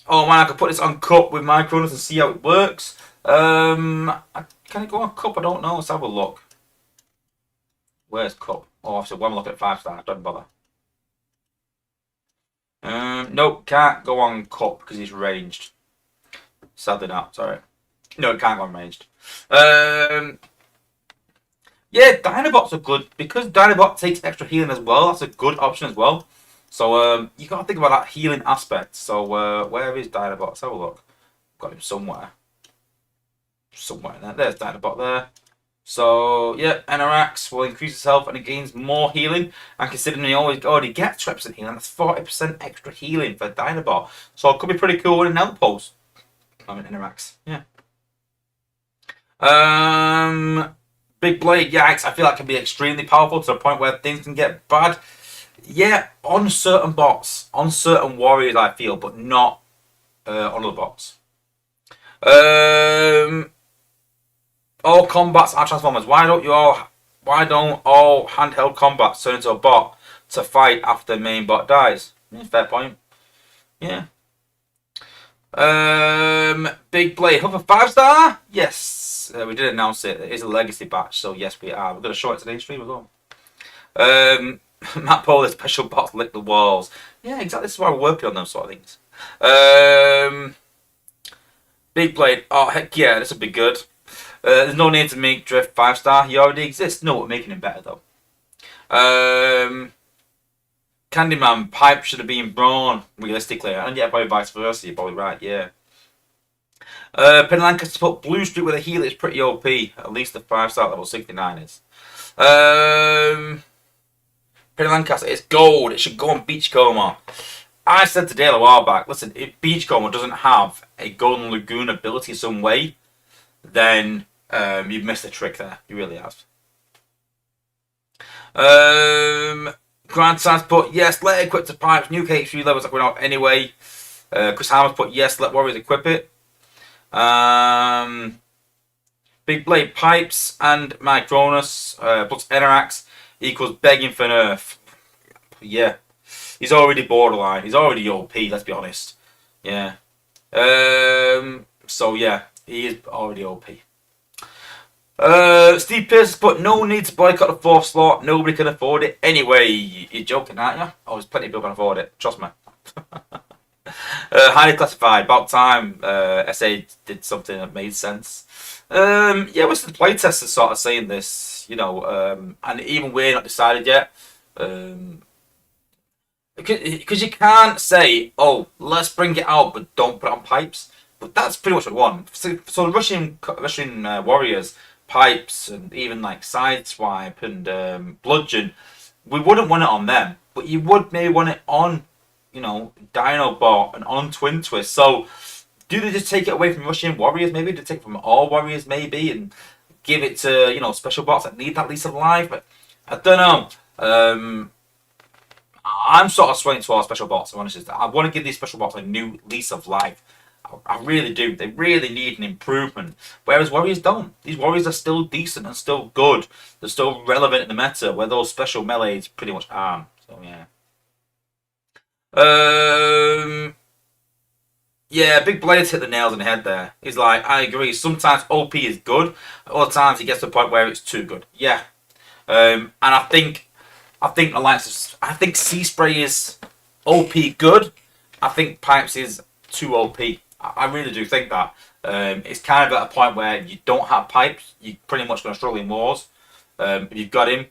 Oh man, I could put this on cup with Micronus and see how it works. Can it go on cup? I don't know. Let's have a look. Where's cup? Oh, obviously when I'm looking at 5-star, don't bother. Nope, can't go on cup because he's ranged. Sadly not, sorry. No, it can't go on ranged. Yeah, Dinobots are good because Dinobot takes extra healing as well. That's a good option as well. So you got to think about that healing aspect. So where is Dinobot? Let's have a look. Got him somewhere. Somewhere in there. There's Dinobot there. So yeah, Enorax will increase his health and it gains more healing. And considering he already gets 20% healing, that's 40% extra healing for Dinobot. So it could be pretty cool in an outpost. I mean Enorax. Yeah. Big Blade, yikes, I feel like it can be extremely powerful to the point where things can get bad. Yeah, on certain bots, on certain warriors I feel, but not on other bots. All combats are transformers. Why don't all handheld combats turn into a bot to fight after main bot dies? Yeah, fair point. Yeah. Big Blade, Huffer 5-star? Yes, we did announce it. It is a legacy batch, so yes, we are. We're going to show it today's stream as well. Matt Paul, special bots lick the walls. Yeah, exactly. This is why we're working on those sort of things. Big Blade. Oh, heck yeah, this would be good. There's no need to make Drift 5-star. He already exists. No, we're making him better, though. Candyman, Pipe should have been Brawn, realistically. And yeah, probably vice versa. You're probably right, yeah. Penny Lancaster put Blue Street with a heal is pretty OP. At least the 5-star level 69 is. Penny Lancaster, it's gold. It should go on Beachcomber. I said today a while back, listen, if Beachcomber doesn't have a Golden Lagoon ability in some way, then you've missed a trick there. You really have. Grand Sans put yes, let it equip to Pipes. New KH3 levels are going out anyway. Chris Hammers put yes, let Warriors equip it. Big Blade Pipes and Micronus plus Enorax equals begging for nerf. Yeah. He's already borderline. He's already OP, let's be honest. Yeah. So yeah, he is already OP. Steve Pierce put no need to boycott the 4th slot. Nobody can afford it anyway. You're joking, aren't you? Oh, there's plenty of people can afford it. Trust me. Highly classified. About time SA did something that made sense. Yeah, we're still the playtesters sort of saying this, you know, and even we're not decided yet. Because you can't say, oh, let's bring it out, but don't put it on Pipes. But that's pretty much what we want. So Russian warriors, Pipes, and even like Sideswipe and Bludgeon, we wouldn't want it on them, but you would maybe want it on, you know, Dinobot and on Twin Twist. So do they just take it away from Russian warriors? Maybe they take it from all warriors, maybe, and give it to, you know, special bots that need that lease of life. But I don't know. I'm sort of swaying towards special bots. I'm honest. I want to give these special bots a new lease of life. I really do. They really need an improvement. Whereas warriors don't. These warriors are still decent and still good. They're still relevant in the meta, where those special melees pretty much aren't. So yeah. Yeah, Big Blade's hit the nails on the head there. He's like, I agree. Sometimes OP is good. Other times he gets to a point where it's too good. Yeah. And I think Alliance. I think Sea Spray is OP good. I think Pipes is too OP. I really do think that. It's kind of at a point where you don't have Pipes, you're pretty much going to struggle in wars. If you've got him,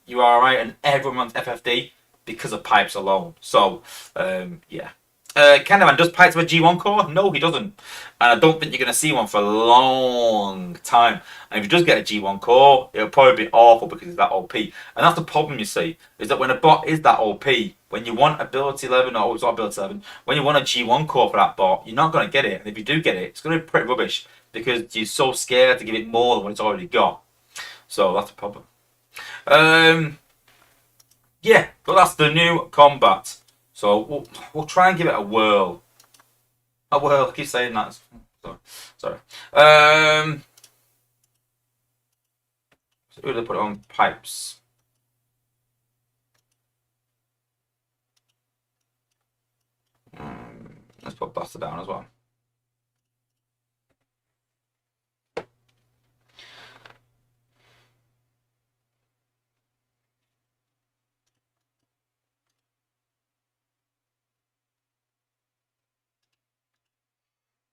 you are alright, and everyone wants FFD because of Pipes alone. So, yeah. Candyman does Pipes have a G1 core? No, he doesn't. And I don't think you're going to see one for a long time. And if he does get a G1 core, it'll probably be awful because he's that OP. And that's the problem, you see, is that when a bot is that OP, when you want ability 11, or it's not ability 11, when you want a G1 core for that bot, you're not going to get it. And if you do get it, it's going to be pretty rubbish because you're so scared to give it more than what it's already got. So that's a problem. Yeah, but that's the new combat. So we'll try and give it a whirl. A whirl, I keep saying that. Sorry. So who did I put it on? Pipes. Let's put Buster down as well.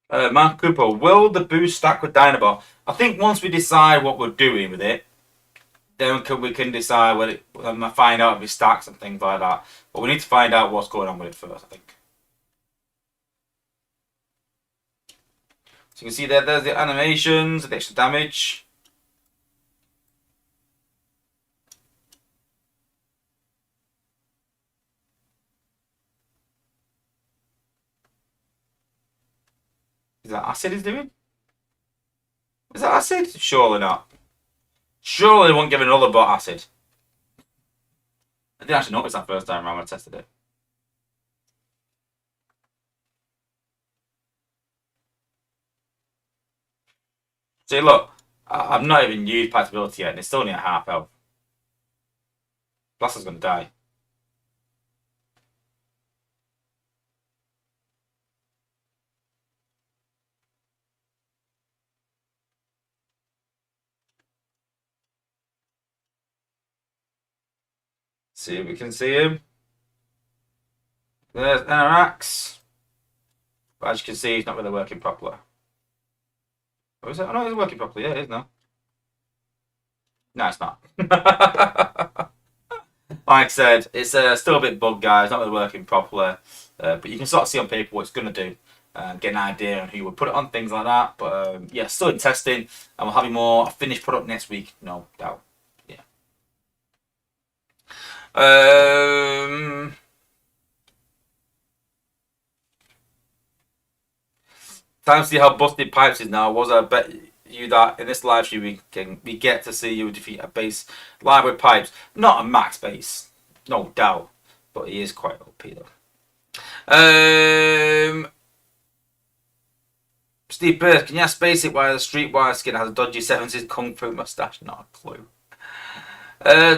Mark Cooper, will the boost stack with Dynabot? I think once we decide what we're doing with it, then we can decide what it, find out if it stacks and things like that. But we need to find out what's going on with it first, I think. So you can see there's the animations, the extra damage. Is that acid he's doing? Is that acid? Surely not. Surely they won't give another bot acid. I didn't actually notice that first time around when I tested it. See, look, I've not even used Packability yet, and it's still only at half health. Blaster's going to die. See if we can see him. There's Enerax. But as you can see, he's not really working properly. Oh, is it? Oh, no, he's working properly. Yeah, it is now. No, it's not. Like I said, it's still a bit bugged, guys. Not really working properly. But you can sort of see on paper what it's going to do. Get an idea on who would put it on, things like that. But yeah, still in testing. And we'll have a finished product next week. No doubt. Yeah. Time to see how busted Pipes is now. I bet you that in this live stream we get to see you defeat a base live with Pipes. Not a max base, no doubt. But he is quite OP though. Steve Burst, can you ask Basic why the Streetwise skin has a dodgy 70s Kung Fu mustache? Not a clue.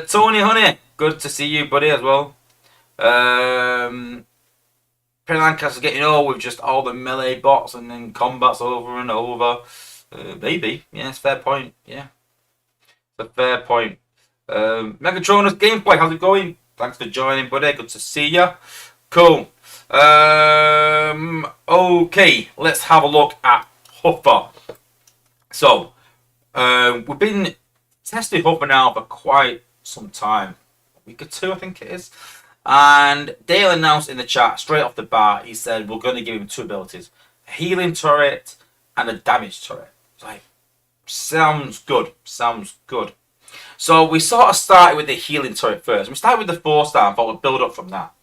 Tony Honey, good to see you, buddy, as well. Perry Lancaster's getting old with just all the melee bots and then combats over and over. Maybe. Yeah, it's a fair point. Yeah. It's a fair point. Megatronus Gameplay, how's it going? Thanks for joining, buddy. Good to see you. Cool. Okay, let's have a look at Huffer. So, we've been testing Huffer now for quite some time. A week or two, I think it is. And Dale announced in the chat, straight off the bat, he said, we're going to give him two abilities. A healing turret and a damage turret. It's like, sounds good. Sounds good. So we sort of started with the healing turret first. We started with the 4-star and thought we'd build up from that.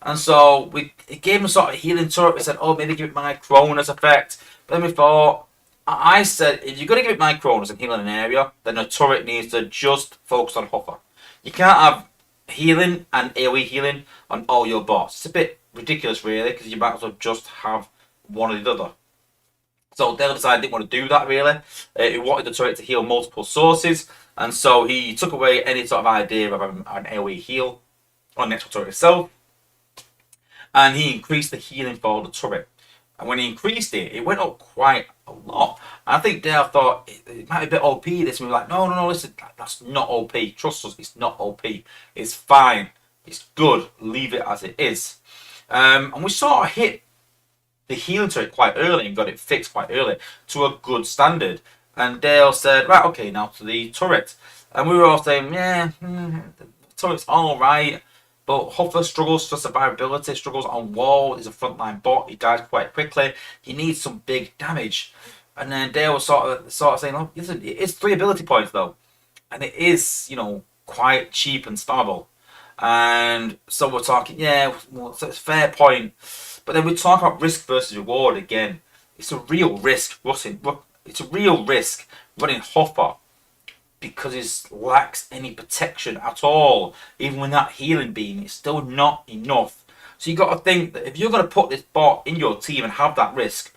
And so we gave him sort of a healing turret. We said, oh, maybe give it my Cronus effect. But then we thought, I said, if you're going to give it my Cronus and heal in an area, then the turret needs to just focus on Huffer. You can't have healing and AoE healing on all your bots. It's a bit ridiculous, really, because you might as well just have one or the other. So Dale decided didn't want to do that, really. He wanted the turret to heal multiple sources, and so he took away any sort of idea of an AoE heal on the actual turret itself, and he increased the healing for the turret. And when he increased it, it went up quite a lot. And I think Dale thought it might be a bit OP this, and we were like, no, listen, that's not OP. Trust us, it's not OP. It's fine. It's good. Leave it as it is. And we sort of hit the healing turret quite early and got it fixed quite early to a good standard. And Dale said, right, okay, now to the turret. And we were all saying, yeah, the turret's all right. But Huffer struggles for survivability, struggles on wall. He's a frontline bot. He dies quite quickly. He needs some big damage. And then Dale was sort of saying, "Oh, listen, it is 3 ability points though, and it is quite cheap and spammable." And so we're talking, yeah, well, so it's a fair point. But then we talk about risk versus reward again. It's a real risk, It's a real risk running Huffer because he lacks any protection at all. Even with that healing beam, it's still not enough. So you got to think that if you're going to put this bot in your team and have that risk,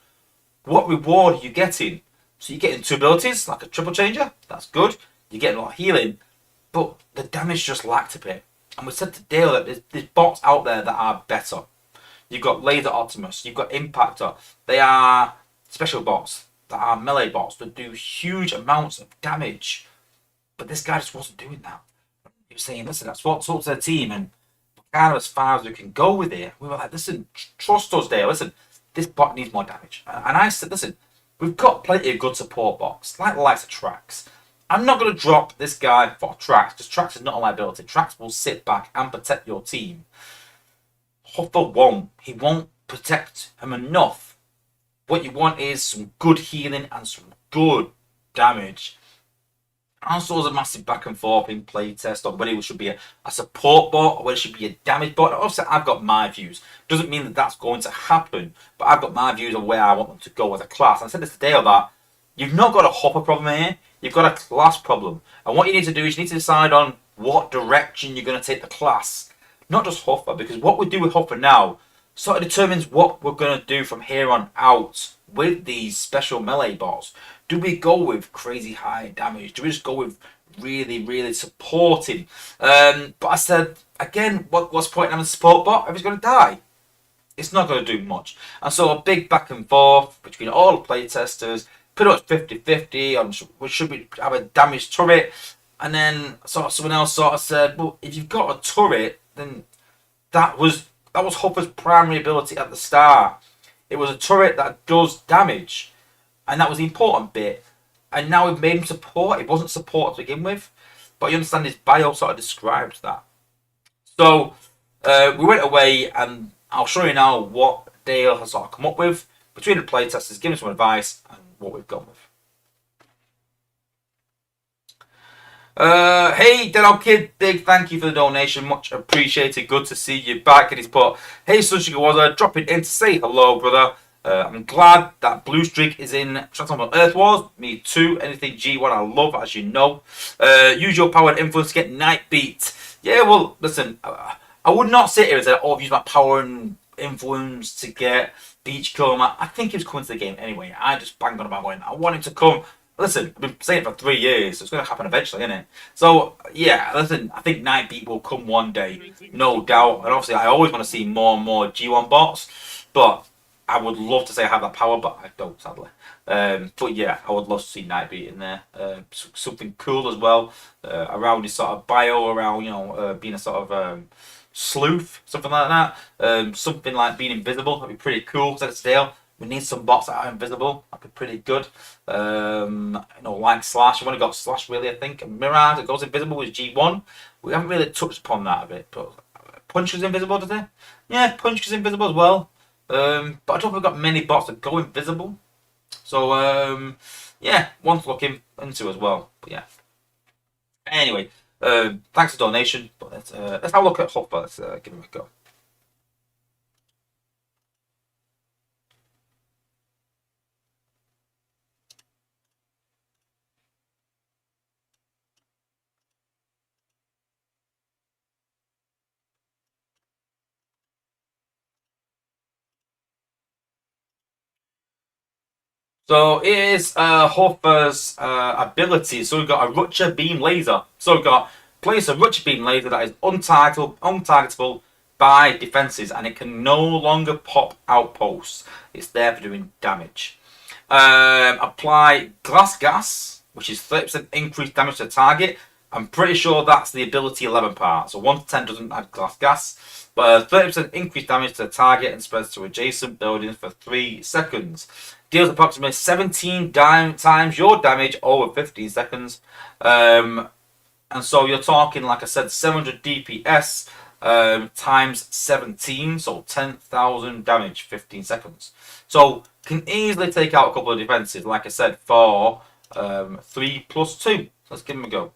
what reward are you getting? So you're getting 2 abilities, like a triple changer. That's good. You're getting a lot of healing, but the damage just lacked a bit. And we said to Dale that there's bots out there that are better. You've got Laser Optimus, you've got Impactor. They are special bots that are melee bots that do huge amounts of damage. But this guy just wasn't doing that. He was saying, listen, that's what's up to the team, and kind of as far as we can go with it. We were like, listen, trust us, Dale. Listen, this bot needs more damage. And I said, listen, we've got plenty of good support bots, like the likes of Trax. I'm not going to drop this guy for Trax, because Trax is not a liability. Trax will sit back and protect your team. Huffer won't. He won't protect him enough. What you want is some good healing and some good damage. And so there's a massive back and forth in playtest on whether it should be a support bot or whether it should be a damage bot. Obviously, I've got my views. Doesn't mean that that's going to happen, but I've got my views on where I want them to go as a class. And I said this to Dale that you've not got a Hopper problem here, you've got a class problem. And what you need to do is you need to decide on what direction you're going to take the class. Not just Huffer, because what we do with Huffer now sort of determines what we're going to do from here on out with these special melee bots. Do we go with crazy high damage? Do we just go with really, really supporting? But I said, again, what's the point in having a support bot if he's going to die? It's not going to do much. And so a big back and forth between all the playtesters, pretty much 50-50 on should we have a damage turret. And then someone else sort of said, well, if you've got a turret, then that was Huffer's primary ability at the start. It was a turret that does damage. And that was the important bit. And now we've made him support. It wasn't support to begin with. But you understand his bio sort of describes that. So we went away, and I'll show you now what Dale has sort of come up with between the playtesters, giving some advice, and what we've gone with. Hey, Dead Old Kid, big thank you for the donation, much appreciated. Good to see you back. And he's put, hey, Sunstreaker Wozza, dropping in to say hello, brother. I'm glad that Blue Streak is in Earth Wars. Me too. Anything G1 I love, as you know. Use your power and influence to get Night Beat. Yeah, well, listen, I would not sit here and say, oh, I've used my power and influence to get Beachcomber. I think he was coming to the game anyway. I just banged on about going, I want him to come. Listen, I've been saying it for 3 years, so it's going to happen eventually, isn't it? So, yeah, listen, I think Night Beat will come one day, no doubt. And obviously, I always want to see more and more G1 bots, but I would love to say I have that power, but I don't, sadly. But yeah, I would love to see Night Beat in there. Something cool as well, around his sort of bio, around, being a sort of sleuth, something like that. Something like being invisible, that'd be pretty cool, said it's Dale. We need some bots that are invisible. That'd be pretty good. Like Slash. We've only got Slash, really, I think. And Mirage, that goes invisible with G1. We haven't really touched upon that a bit. But Punch is invisible, does it? Yeah, Punch is invisible as well. But I don't think we've got many bots that go invisible. So, yeah, one to look into as well. But yeah. Anyway, thanks for the donation. But let's have a look at Huffer. Let's give him a go. So here's Huffer's abilities. So we've got a Rupture Beam Laser. So we've got place a Rupture Beam Laser that is untargetable by defenses, and it can no longer pop outposts. It's there for doing damage. Apply Glass Gas, which is 30% increased damage to target. I'm pretty sure that's the ability 11 part. So 1 to 10 doesn't add Glass Gas. But 30% increased damage to the target and spreads to adjacent buildings for 3 seconds. Deals approximately 17 times your damage over 15 seconds. And so you're talking, like I said, 700 DPS. times 17, so 10,000 damage, 15 seconds. So can easily take out a couple of defenses, like I said, for 3 plus 2. Let's give him a go.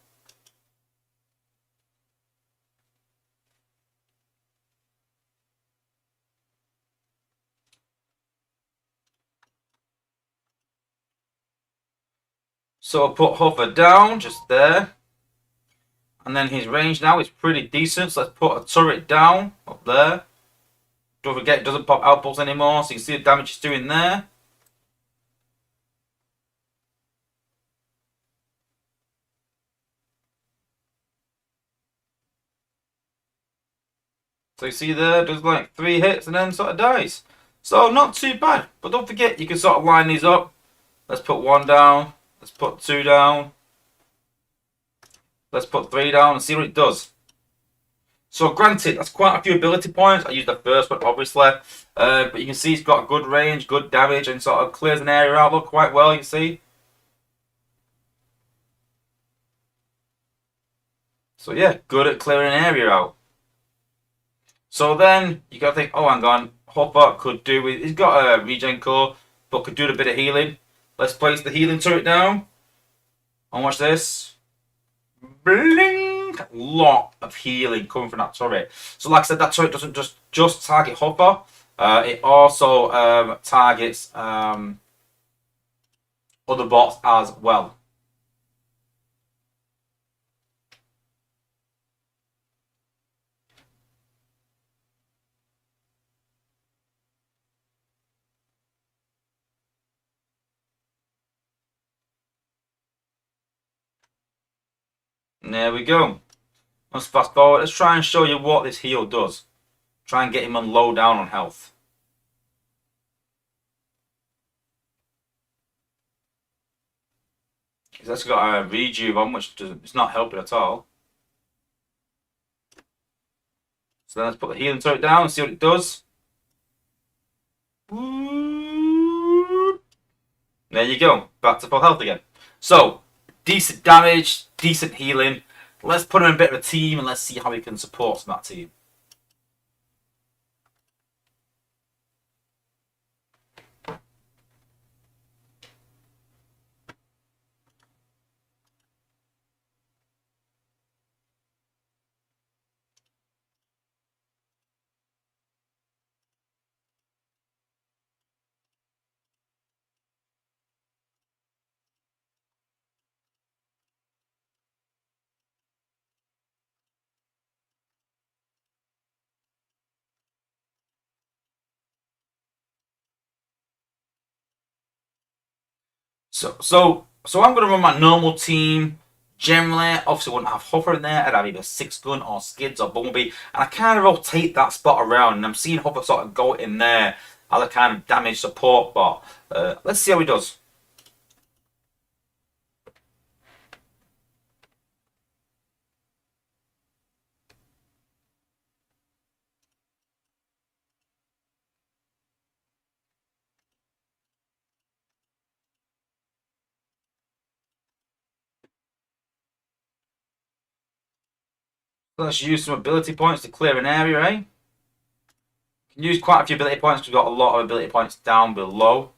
So I'll put Huffer down, just there. And then his range now is pretty decent, so let's put a turret down, up there. Don't forget, it doesn't pop outpulse anymore, so you can see the damage it's doing there. So you see there, does like 3 hits and then sort of dies. So not too bad, but don't forget, you can sort of line these up. Let's put 1 down, let's put 2 down. Let's put 3 down and see what it does. So granted, that's quite a few ability points. I used the first one, obviously. But you can see it's got good range, good damage, and sort of clears an area out quite well, you see. So yeah, good at clearing an area out. So then, you got to think, oh, hang on. Huffer could do with... He's got a regen core, but could do a bit of healing. Let's place the healing turret down. And watch this. Blink! Lot of healing coming from that turret. So like I said, that turret doesn't just target Huffer. It also targets other bots as well. And there we go. Let's fast forward. Let's try and show you what this heal does. Try and get him on low down on health. He's actually got a rejuve on, which it's not helping at all. So let's put the healing turret down and see what it does. There you go. Back to full health again. So, decent damage, decent healing. Let's put him in a bit of a team and let's see how he can support that team. So I'm going to run my normal team. Generally, obviously, I wouldn't have Huffer in there. I'd have either 6-gun or Skids or Bumblebee. And I kind of rotate that spot around. And I'm seeing Huffer sort of go in there as a kind of damage support bot. Let's see how he does. Let's use some ability points to clear an area, eh? Can use quite a few ability points because we've got a lot of ability points down below.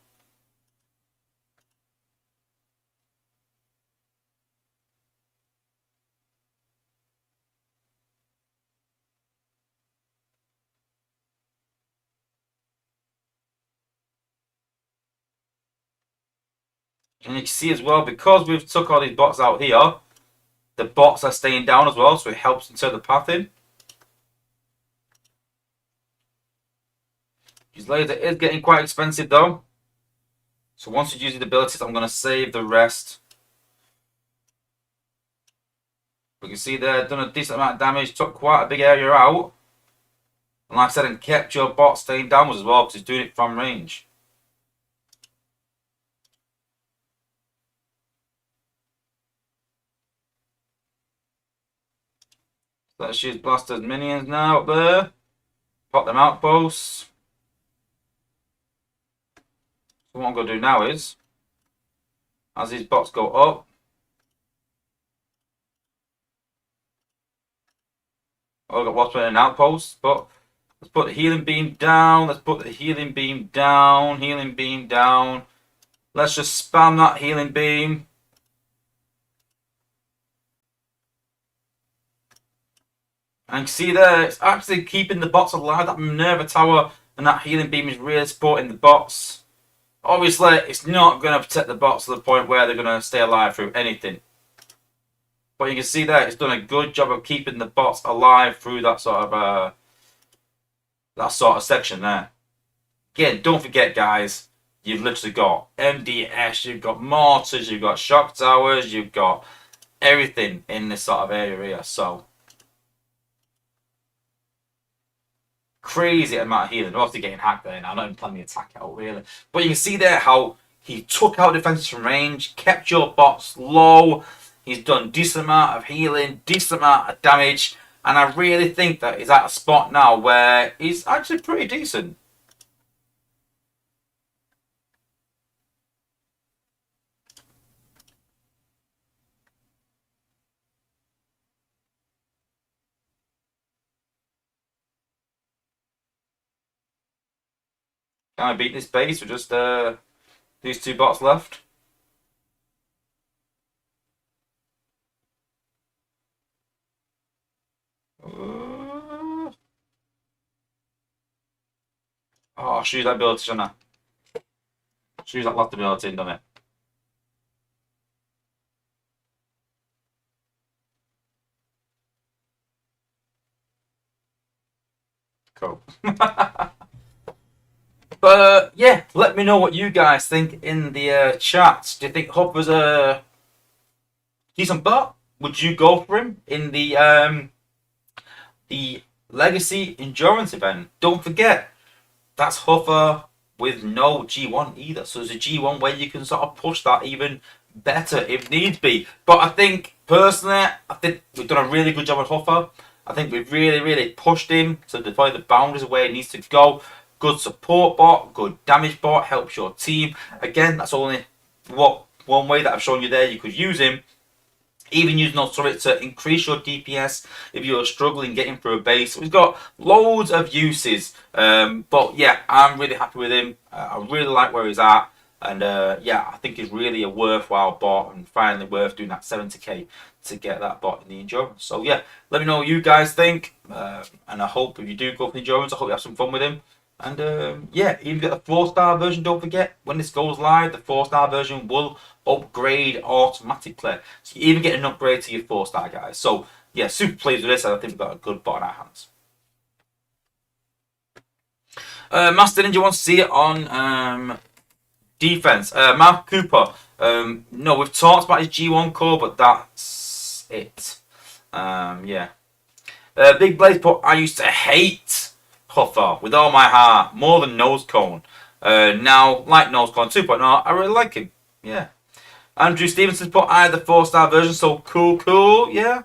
And you can see as well, because we've took all these bots out here, the bots are staying down as well, so it helps to turn the path in. His laser is getting quite expensive though. So once you use the abilities, I'm going to save the rest. We can see there, done a decent amount of damage, took quite a big area out. And like I said, and kept your bot staying downwards as well, because he's doing it from range. So let's use Blaster's minions now up there. Pop them outposts. So what I'm going to do now is, as these bots go up, Oh, I've got Wozza and an outpost, but let's put the healing beam down. Let's put the healing beam down. Healing beam down. Let's just spam that healing beam. And you see there, it's actually keeping the bots alive. That Minerva Tower and that healing beam is really supporting the bots. Obviously, it's not going to protect the bots to the point where they're going to stay alive through anything. But you can see there, it's done a good job of keeping the bots alive through that sort of section there. Again, don't forget, guys, you've literally got MDS, you've got mortars, you've got shock towers, you've got everything in this sort of area. So crazy amount of healing. Obviously getting hacked there now. I'm not even planning the attack out really. But you can see there how he took out defenses from range, kept your bots low. He's done decent amount of healing, decent amount of damage, and I really think that he's at a spot now where he's actually pretty decent. Can I beat this base with just these two bots left? Oh, shoot that ability, shouldn't I? Shoot that last ability and done it. Cool. But yeah, let me know what you guys think in the chat. Do you think Huffer's a decent bot? Would you go for him in the Legacy Endurance event? Don't forget, that's Huffer with no G1 either. So there's a G1 where you can sort of push that even better if needs be. But I think, personally, I think we've done a really good job with Huffer. I think we've really pushed him to deploy the boundaries of where he needs to go. Good support bot, good damage bot, helps your team. Again, that's only one way that I've shown you there you could use him. Even using those turrets to increase your DPS if you're struggling getting through a base. We've got loads of uses. But yeah, I'm really happy with him. I really like where he's at. And yeah, I think he's really a worthwhile bot and finally worth doing that 70k to get that bot in the endurance. So yeah, let me know what you guys think. And I hope if you do go for the endurance, I hope you have some fun with him. And yeah, even get the 4-star version, don't forget, when this goes live, the 4-star version will upgrade automatically. So you even get an upgrade to your 4-star, guys. So yeah, super pleased with this, and I think we've got a good bot in our hands. Master Ninja wants to see it on defense. Mark Cooper. No, we've talked about his G1 core, but that's it. Yeah. Big Blaze put, I used to hate Huffer with all my heart, more than Nose Cone. Now, like Nose Cone 2.0, I really like him. Yeah. Andrew Stevenson put, I had the 4-star version, so cool, yeah.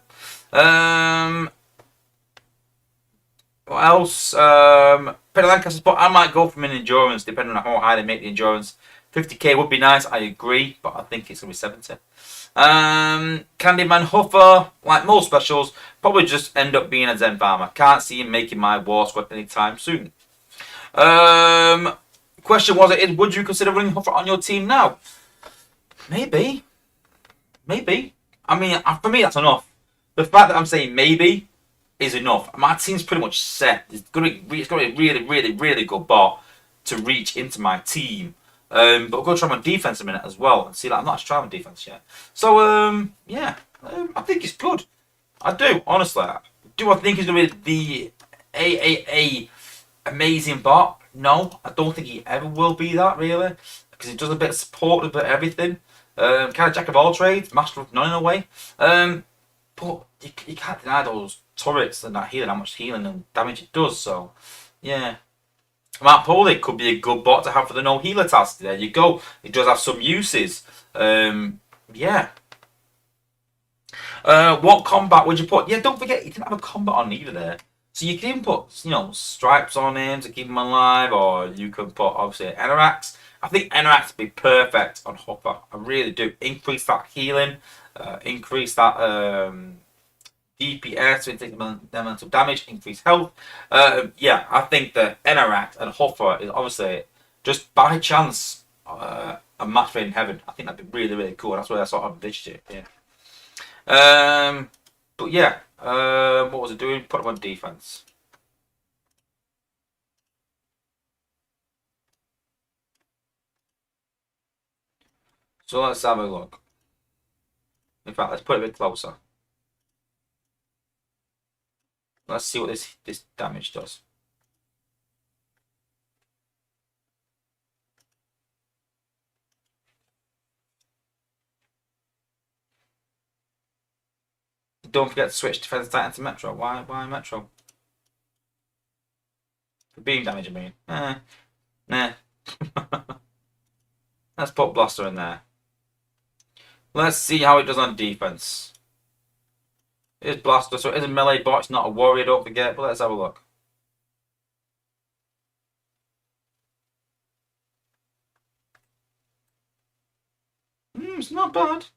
What else? Peter Lancaster put, I might go from an endurance, depending on how high they make the endurance. 50k would be nice, I agree, but I think it's going to be 70. Candyman Huffer, like most specials, probably just end up being a Zen farmer. Can't see him making my war squad anytime soon. Question was, would you consider running Huffer on your team now? Maybe. I mean, for me, that's enough. The fact that I'm saying maybe is enough. My team's pretty much set. It's going to be a really good bot to reach into my team. But we're going to try him on defense a minute as well and see that I'm not trying on defense yet. So yeah, I think it's good. I do, honestly. Do I think he's going to be the AAA amazing bot? No, I don't think he ever will be that really, because he does a bit of support, a bit of everything. Kind of jack of all trades, master of none in a way. But you can't deny those turrets and that healing, how much healing and damage it does. So yeah. Matt Poley could be a good bot to have for the no healer task. There you go. It does have some uses. Yeah. What combat would you put? Yeah, don't forget you can have a combat on either there. So you can even put, stripes on him to keep him alive, or you can put obviously Enerax. I think Enerax would be perfect on Huffer. I really do. Increase that healing, increase that DPS to inflict elemental damage, increase health. Yeah, I think that Eneract and Huffer is obviously just by chance a match made in heaven. I think that'd be really, really cool. That's where I sort of ditched it. Yeah. But yeah, what was it doing? Put him on defense. So let's have a look. In fact, let's put it a bit closer. Let's see what this damage does. Don't forget to switch Defense Titan to Metro. Why Metro? For beam damage, I mean. Nah. Let's put Blaster in there. Let's see how it does on defense. It is Blaster, so it is a melee bot. It's not a warrior, don't forget. But let's have a look. It's not bad.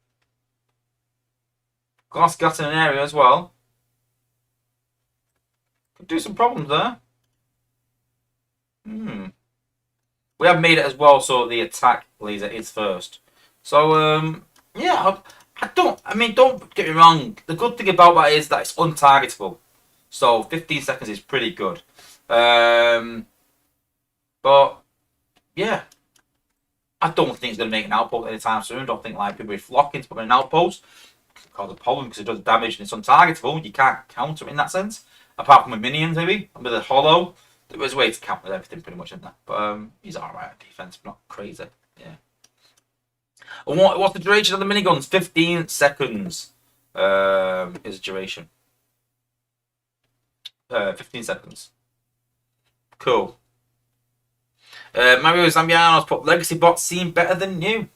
Glass got in an area as well. Could do some problems there. We have made it as well, so the attack laser is first. So yeah, don't get me wrong. The good thing about that is that it's untargetable. So 15 seconds is pretty good. But yeah, I don't think it's going to make an outpost anytime soon. I don't think like people are flocking to put in an outpost. It cause a problem because it does damage and it's untargetable. You can't counter it in that sense. Apart from with minions, maybe. With a hollow. There was a way to counter everything pretty much in there. But he's alright at defense, but not crazy. Yeah. And what's the duration of the miniguns? 15 seconds is the duration. 15 seconds. Cool. Mario Zambiano's put legacy bots seem better than new.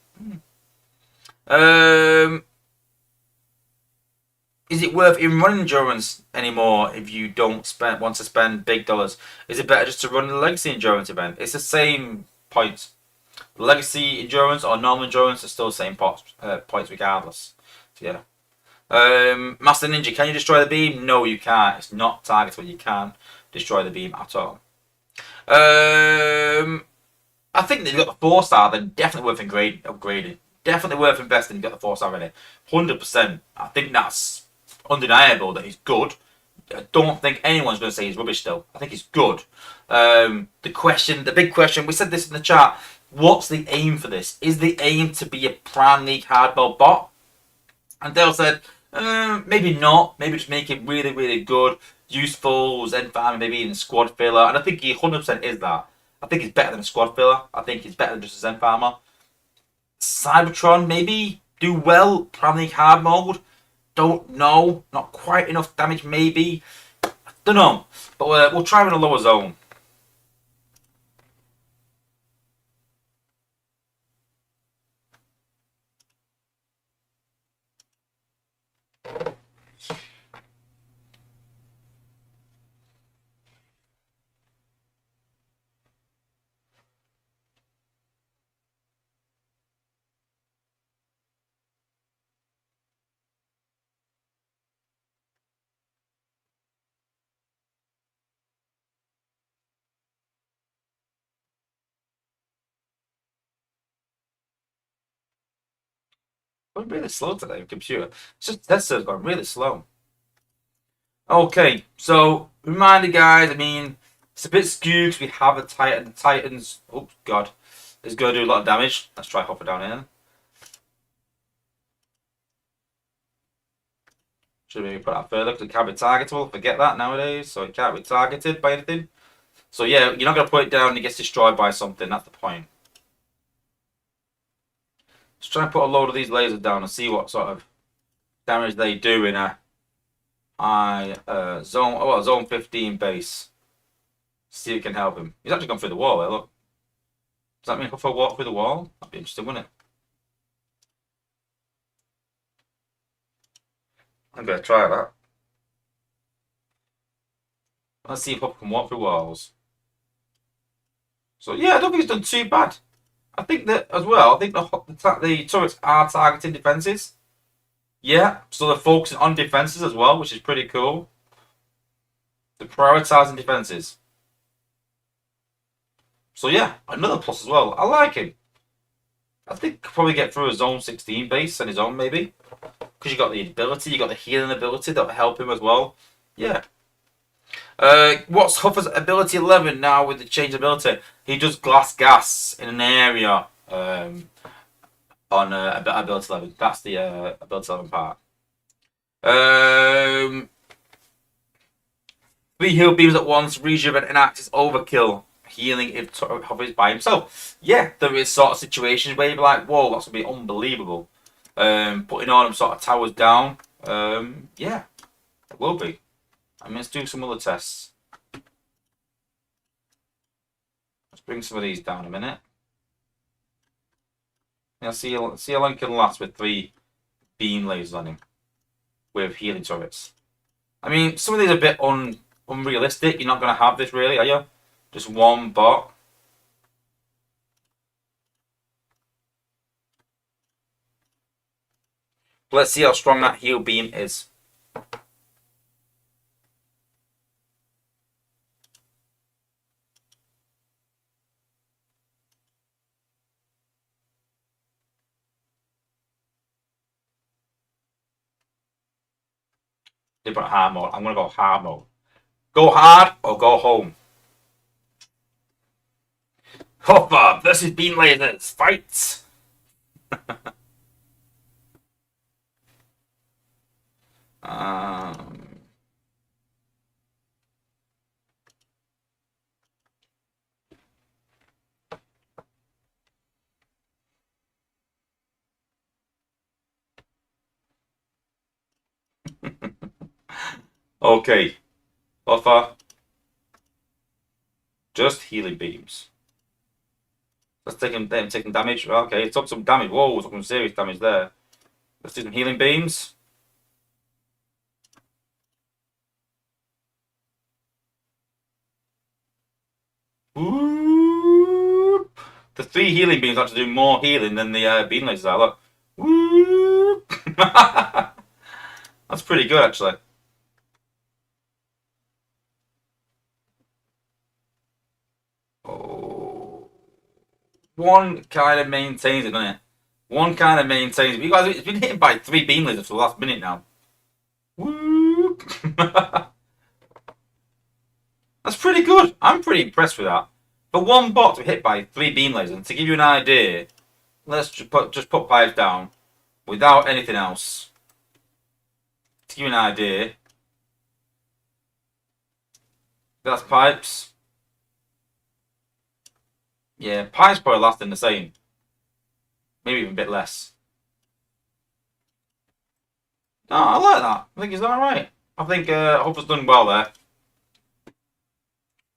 Is it worth even running endurance anymore if you don't want to spend big dollars? Is it better just to run the legacy endurance event? It's the same points. Legacy endurance or normal endurance are still the same points regardless. So, yeah. Master Ninja, can you destroy the beam? No, you can't. It's not targetable. You can't destroy the beam at all. I think they've got the 4-star. They're definitely worth upgrading. Definitely worth investing. Got the 4-star ready. 100%. I think that's undeniable that he's good. I don't think anyone's going to say he's rubbish still. I think he's good. The big question, we said this in the chat. What's the aim for this? Is the aim to be a Prime League hardball bot? And Dale said, maybe not. Maybe just make it really, really good, useful, Zen farmer, maybe even squad filler. And I think he 100% is that. I think he's better than a squad filler. I think he's better than just a Zen farmer. Cybertron, maybe do well. Prime League hard mode. Don't know. Not quite enough damage, maybe. I don't know. But we'll try him in a lower zone. Going really slow today, computer. It's just Tesla's going really slow. Okay, so reminder, guys. I mean, it's a bit skewed because we have a Titan. The Titans, oh god, is going to do a lot of damage. Let's try Huffer down here. Should maybe put that further because it can't be targetable. Forget that nowadays, so it can't be targeted by anything. So yeah, you're not going to put it down and it gets destroyed by something. That's the point. Let's try and put a load of these lasers down and see what sort of damage they do in a zone 15 base. See if it can help him. He's actually gone through the wall there, look. Does that mean Huffer walk through the wall? That'd be interesting, wouldn't it? I'm going to try that. Let's see if Huffer can walk through walls. So yeah, I don't think he's done too bad. I think that as well, I think the turrets are targeting defences. Yeah, so they're focusing on defenses as well, which is pretty cool. They're prioritizing defenses. So yeah, another plus as well. I like him. I think he'll probably get through a zone 16 base on his own, maybe. Because you got the ability, you got the healing ability that will help him as well. Yeah. What's Huffer's ability 11 now with the change ability? He does glass gas in an area on ability 11. That's the ability 11 part. Um, 3 heal beams at once, rejuvenate and act is overkill. Healing if Huffer is by himself. Yeah, there is sort of situations where you're like, whoa, that's going to be unbelievable. Putting all them sort of towers down. Yeah, it will be. I mean, let's do some other tests. Let's bring some of these down a minute. Yeah, see how long it can last with 3 beam lasers on him with healing turrets. I mean, some of these are a bit unrealistic. You're not going to have this really, are you? Just one bot. Let's see how strong that heal beam is. Different hard mode. I'm going to go hard mode. Go hard or go home. Huffer versus beam lasers. Fight! um, okay. Huffer. Just healing beams. Let's take him taking damage. Okay, it took some damage. Whoa, took some serious damage there. Let's do some healing beams. Whoop. The 3 healing beams actually do more healing than the beam lasers are. Look. Whoop. That's pretty good, actually. Oh. One kind of maintains it, doesn't it? One kind of maintains it. You guys, it's been hit by 3 beam lasers for the last minute now. Whoop. That's pretty good. I'm pretty impressed with that. For one bot to be hit by 3 beam lasers, and to give you an idea, let's just put 5 down without anything else. To give you an idea, that's pipes. Yeah, pipes probably lasting the same. Maybe even a bit less. No, I like that. I think he's alright. I think Huffer's done well there.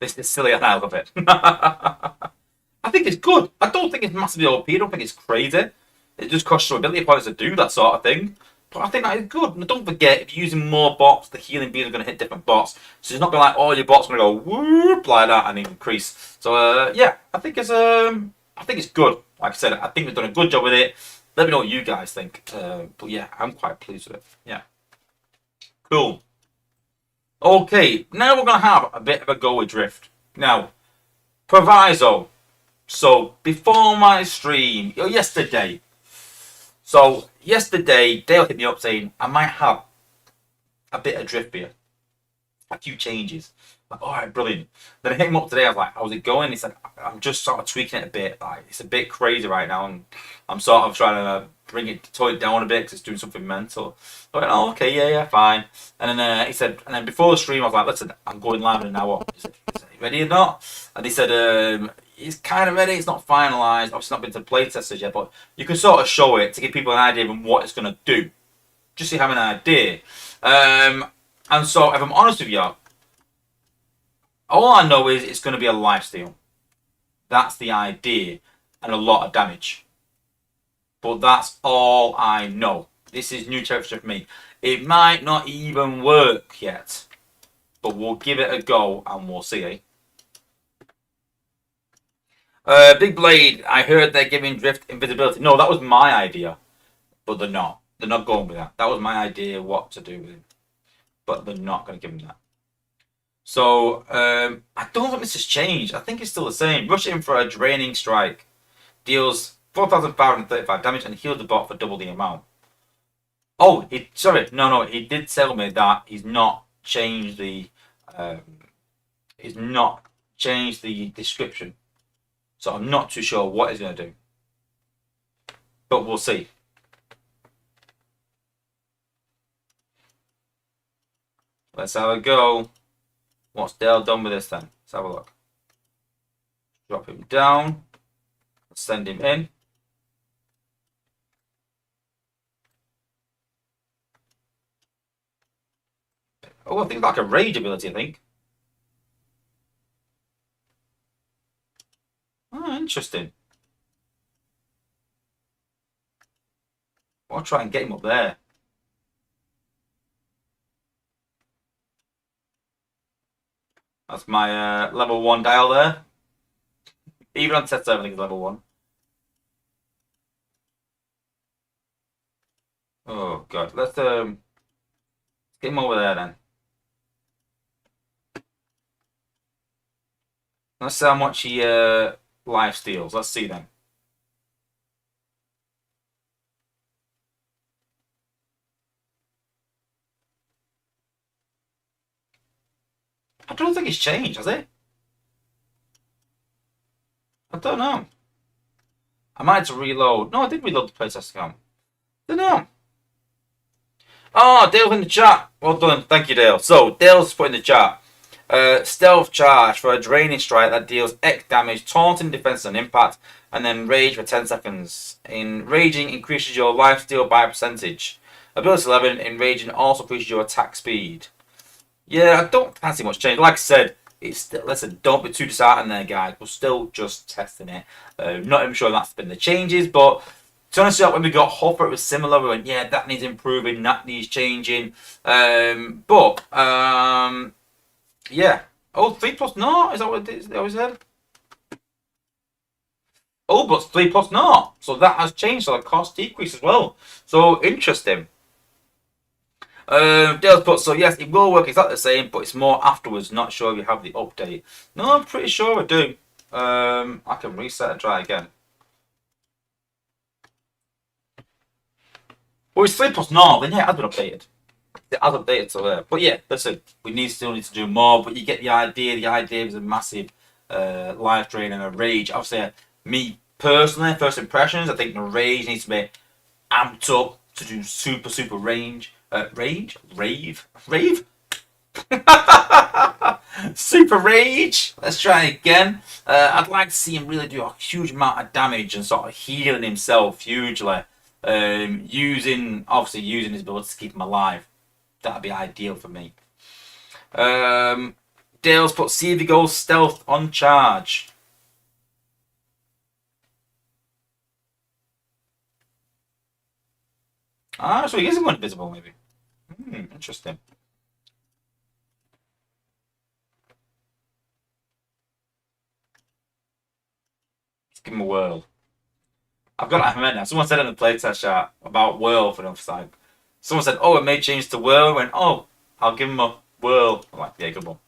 This is silly and I love it. I think it's good. I don't think it's massively OP. I don't think it's crazy. It just costs your ability points to do that sort of thing. But I think that is good. And don't forget, if you're using more bots, the healing beams are going to hit different bots. So it's not going to like all your bots are going to go whoop like that and increase. So yeah, I think it's good. Like I said, I think we've done a good job with it. Let me know what you guys think. But yeah, I'm quite pleased with it. Yeah, cool. Okay, now we're going to have a bit of a go with Drift. Now, proviso. So before my stream, yesterday. So yesterday, Dale hit me up saying I might have a bit of drift beer, a few changes. Like, all right, brilliant. Then I hit him up today. I was like, "How's it going?" He said, "I'm just sort of tweaking it a bit. Like, it's a bit crazy right now, and I'm sort of trying to tone it down a bit because it's doing something mental." I went, "Oh, okay, yeah, fine." And then he said, and then before the stream, I was like, "Listen, I'm going live in an hour." He said, "You ready or not?" And he said, "He's kind of ready. It's not finalised. Obviously, not been to play testers yet, but you can sort of show it to give people an idea of what it's going to do, just so you have an idea." And so, if I'm honest with you, all I know is it's going to be a lifesteal. That's the idea, and a lot of damage. But that's all I know. This is new territory for me. It might not even work yet, but we'll give it a go and we'll see. Big Blade, I heard they're giving Drift invisibility. No, that was my idea, but they're not. They're not going with that. That was my idea what to do with him. But they're not going to give him that. So, I don't think this has changed. I think it's still the same. Rush in for a draining strike. Deals 4,535 damage and heals the bot for double the amount. Oh, sorry. No. He did tell me that he's not changed the... Um, he's not changed the description. So I'm not too sure what he's going to do. But we'll see. Let's have a go. What's Dale done with this then? Let's have a look. Drop him down. Send him in. Oh, I think like a rage ability, I think. Oh, interesting. I'll try and get him up there. That's my level 1 dial there. Even on test server, I think it's level 1. Oh god, let's get him over there then. Let's see how much he life steals. Let's see then. I don't think it's changed, has it? I don't know. I might have to reload. No, I did reload the playtest account. Don't know. Oh, Dale in the chat. Well done. Thank you, Dale. So, Dale's put in the chat. Stealth charge for a draining strike that deals X damage, taunting defense on impact, and then rage for 10 seconds. Enraging increases your life steal by a percentage. Ability 11, enraging also increases your attack speed. Yeah, I don't fancy much change. Like I said, it's still, listen, don't be too disheartened there, guys. We're still just testing it. Not even sure that's been the changes, but to honest, when we got Huffer, it was similar. We went, yeah, that needs improving, that needs changing. Yeah. Oh, 3 plus no? Is that what it always said? Oh, but 3 plus no. So that has changed. So the cost decrease as well. So interesting. Dale's put, so yes, it will work exactly the same, but it's more afterwards. Not sure if you have the update. No, I'm pretty sure I do. I can reset and try again. Well, it's 3 plus no, then yeah, it has been updated. It has updated to there. But yeah, listen, we still need to do more, but you get the idea. The idea is a massive life drain and a rage. Obviously, me personally, first impressions, I think the rage needs to be amped up to do super rave. Super rage. Let's try again. I'd like to see him really do a huge amount of damage and sort of healing himself hugely. Using his ability to keep him alive. That'd be ideal for me. Dale's put see if he goes stealth on charge. Ah, so he isn't invisible, maybe. Interesting. Let's give him a whirl. I've got that now. Someone said in the playtest chat about whirl for another side. Someone said, oh, it may change to whirl. I went, oh, I'll give him a whirl. I'm like, yeah, good one.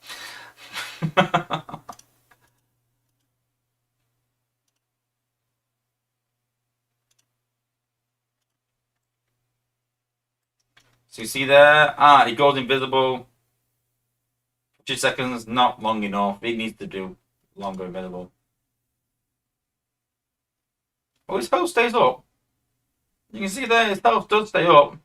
So you see there? Ah, he goes invisible. 2 seconds, not long enough. He needs to do longer invisible. Oh, his health stays up. You can see there, his health does stay up.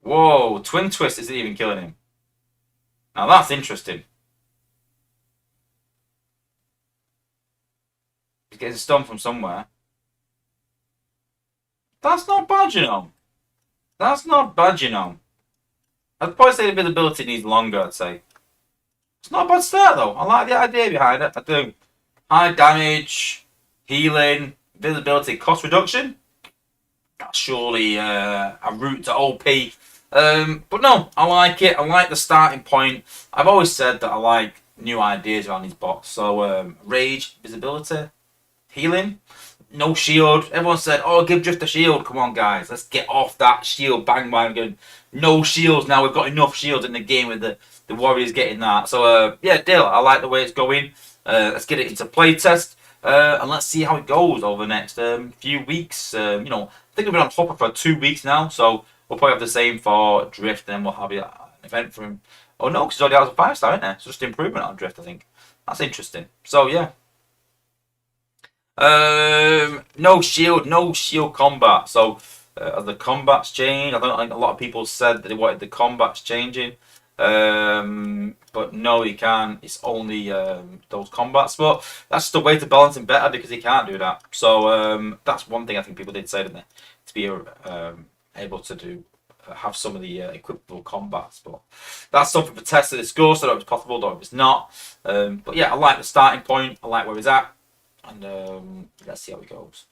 Whoa, Twin Twist isn't even killing him. Now that's interesting. He's getting stunned from somewhere. That's not bad, you know. That's not bad, you know. I'd probably say the invisibility needs longer, I'd say. It's not a bad start, though. I like the idea behind it. I do. High damage, healing, invisibility, cost reduction. That's surely a route to OP. But no, I like it. I like the starting point. I've always said that I like new ideas around these bots. So, rage, visibility, healing. no shield. Everyone said, "Oh, give Drift a shield." Come on, guys, let's get off that shield bandwagon. No shields now. We've got enough shields in the game with the Warriors getting that. So yeah, Dale, I like the way it's going. Let's get it into playtest. And let's see how it goes over the next few weeks. You know, I think we've been on Huffer for 2 weeks now, so we'll probably have the same for Drift, and then we'll have an event for him. Oh no, because he's already has a 5-star, isn't there? So just improvement on Drift, I think. That's interesting. So yeah. No shield combat. So as the combats change, I don't think a lot of people said that they wanted the combats changing. But no, he can't. It's only those combats. But that's just a way to balance him better because he can't do that. So that's one thing I think people did say, didn't they? To be able to do have some of the equipable combats. But that's something for Test to discuss. I don't know if it's possible, don't know if it's not. But yeah, I like the starting point. I like where he's at. And let's see how it goes.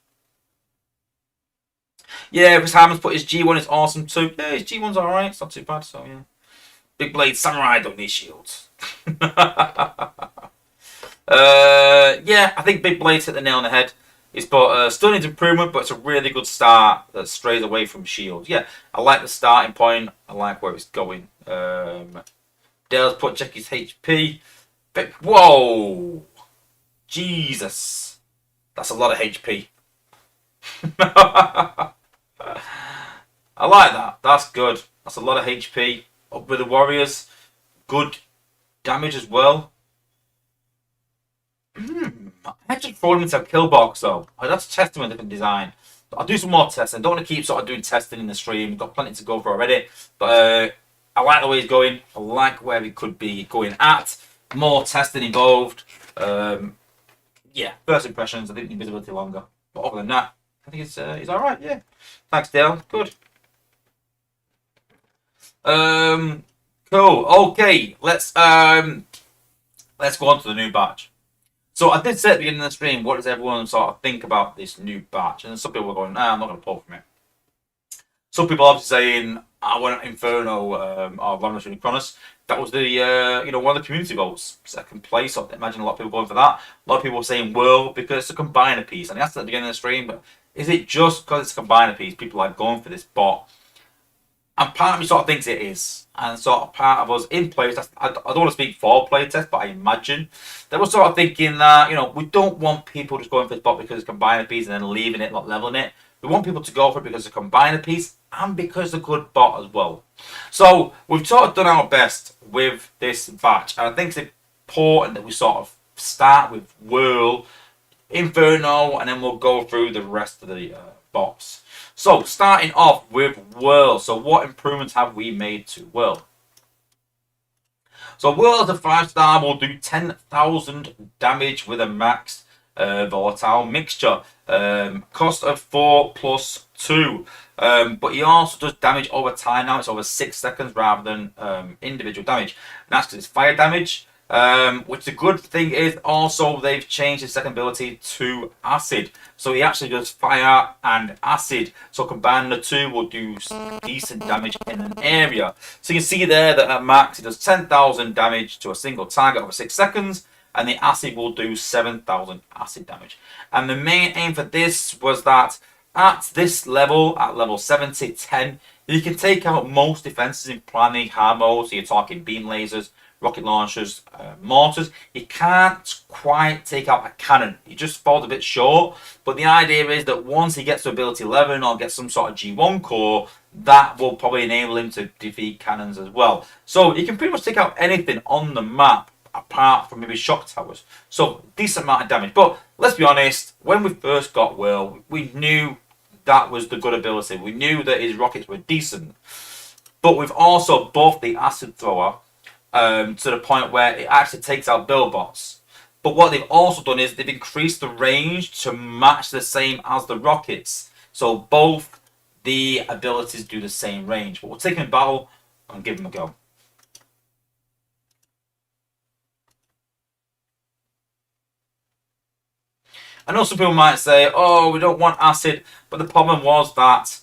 Yeah, Chris Hammond's put his G1 is awesome too. Yeah, his G1's alright. It's not too bad. So yeah. Big Blade Samurai don't need shields. Yeah, I think Big Blade's hit the nail on the head. It's but still needs improvement, but it's a really good start that strays away from shields. Yeah, I like the starting point. I like where it's going. Dale's put check his HP. But, whoa! Jesus. That's a lot of HP. I like that. That's good. That's a lot of HP. Up with the Warriors. Good damage as well. I just throw him into a kill box though. I'd have to test him with a different design. I'll do some more testing. Don't want to keep sort of doing testing in the stream. We've got plenty to go for already. But I like the way he's going. I like where he could be going at. More testing involved. Yeah, first impressions. I think the visibility longer. But other than that, I think he's all right. Yeah. Thanks, Dale. Good. Cool. Okay. Let's go on to the new batch. So I did say at the beginning of the stream, what does everyone sort of think about this new batch? And some people were going, nah, I'm not going to pull from it. Some people obviously saying, I want Inferno or Random Chronos. That was the one of the community votes, second place. So I imagine a lot of people going for that. A lot of people were saying World because it's a combiner piece. And I asked at the beginning of the stream, but is it just because it's a combiner piece people are going for this bot? And part of me sort of thinks it is. And sort of part of us in playtest, I don't want to speak for playtest, but I imagine they were sort of thinking that, we don't want people just going for this bot because it's a combiner piece and then leaving it, not leveling it. We want people to go for it because it's a combiner piece and because it's a good bot as well. So we've sort of done our best with this batch. And I think it's important that we sort of start with Whirl, Inferno, and then we'll go through the rest of the bots. So, starting off with Whirl. So, what improvements have we made to Whirl? So, Whirl as a 5-star will do 10,000 damage with a max volatile mixture. Cost of 4 plus 2. But he also does damage over time now. It's over 6 seconds rather than individual damage. And that's because it's fire damage. Which the good thing is also they've changed his second ability to acid. So he actually does fire and acid. So combining the two will do decent damage in an area. So you can see there that at max it does 10,000 damage to a single target over 6 seconds. And the acid will do 7,000 acid damage. And the main aim for this was that at this level, at level 70, 10, you can take out most defenses in planning hard mode. So you're talking beam lasers, rocket launchers, mortars. You can't quite take out a cannon. He just falls a bit short. But the idea is that once he gets to ability 11 or gets some sort of G1 core, that will probably enable him to defeat cannons as well. So you can pretty much take out anything on the map apart from maybe shock towers. So decent amount of damage. But let's be honest, when we first got Whirl, we knew that was the good ability. We knew that his rockets were decent. But we've also buffed the acid thrower to the point where it actually takes out buildbots. But what they've also done is they've increased the range to match the same as the rockets. So both the abilities do the same range. But we'll take him in battle and give him a go. I know some people might say, oh, we don't want acid. But the problem was that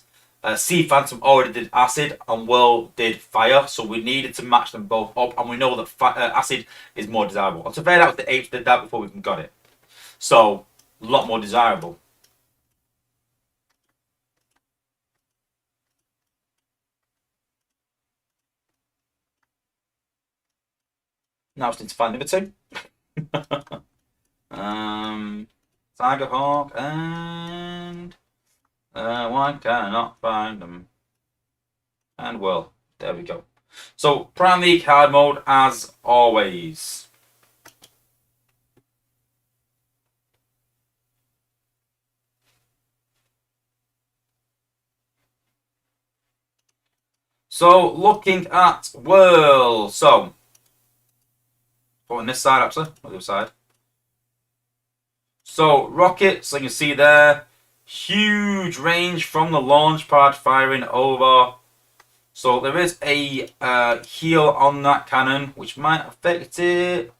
Sea Phantom already did acid and Whirl did fire, so we needed to match them both up, and we know that acid is more desirable. And to fair out, the apes did that before we even got it, so a lot more desirable. Now it's need to find the other two. Tiger Hawk and why can I not find them? And well, there we go. So Prime League hard mode as always. So looking at World. So on this side actually, on the other side. So rocket, so you can see there, huge range from the launch pad firing over. So there is a heal on that cannon, which might affect it.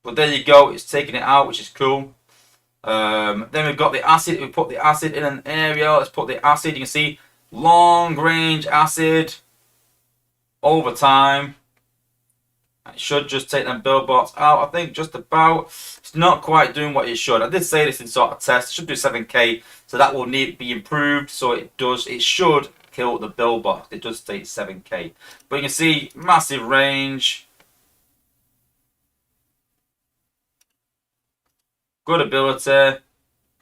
But there you go, it's taking it out, which is cool. Then we've got the acid. We put the acid in an area. Let's put the acid. You can see long range acid over time. It should just take them billboards out. I think just about. It's not quite doing what it should. I did say this in sort of test. It should do 7k, so that will need to be improved. So it does. It should kill the billboard. It does take 7k, but you can see massive range. Good ability.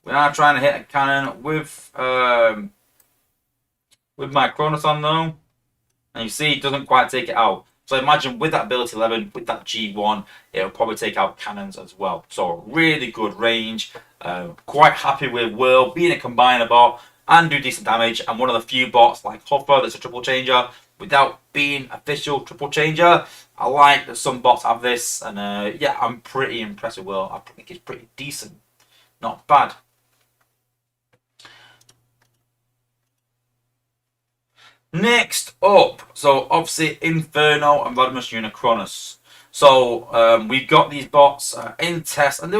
We are trying to hit a cannon with my Chronoton though, and you see it doesn't quite take it out. So imagine with that ability 11, with that G1, it'll probably take out cannons as well. So really good range. Quite happy with Whirl being a combiner bot and do decent damage. And one of the few bots like Huffer that's a triple changer without being official triple changer. I like that some bots have this, and yeah, I'm pretty impressed with Whirl. I think it's pretty decent, not bad. Next up, so obviously Inferno and Vladimir's Unicronus. So we've got these bots in test, and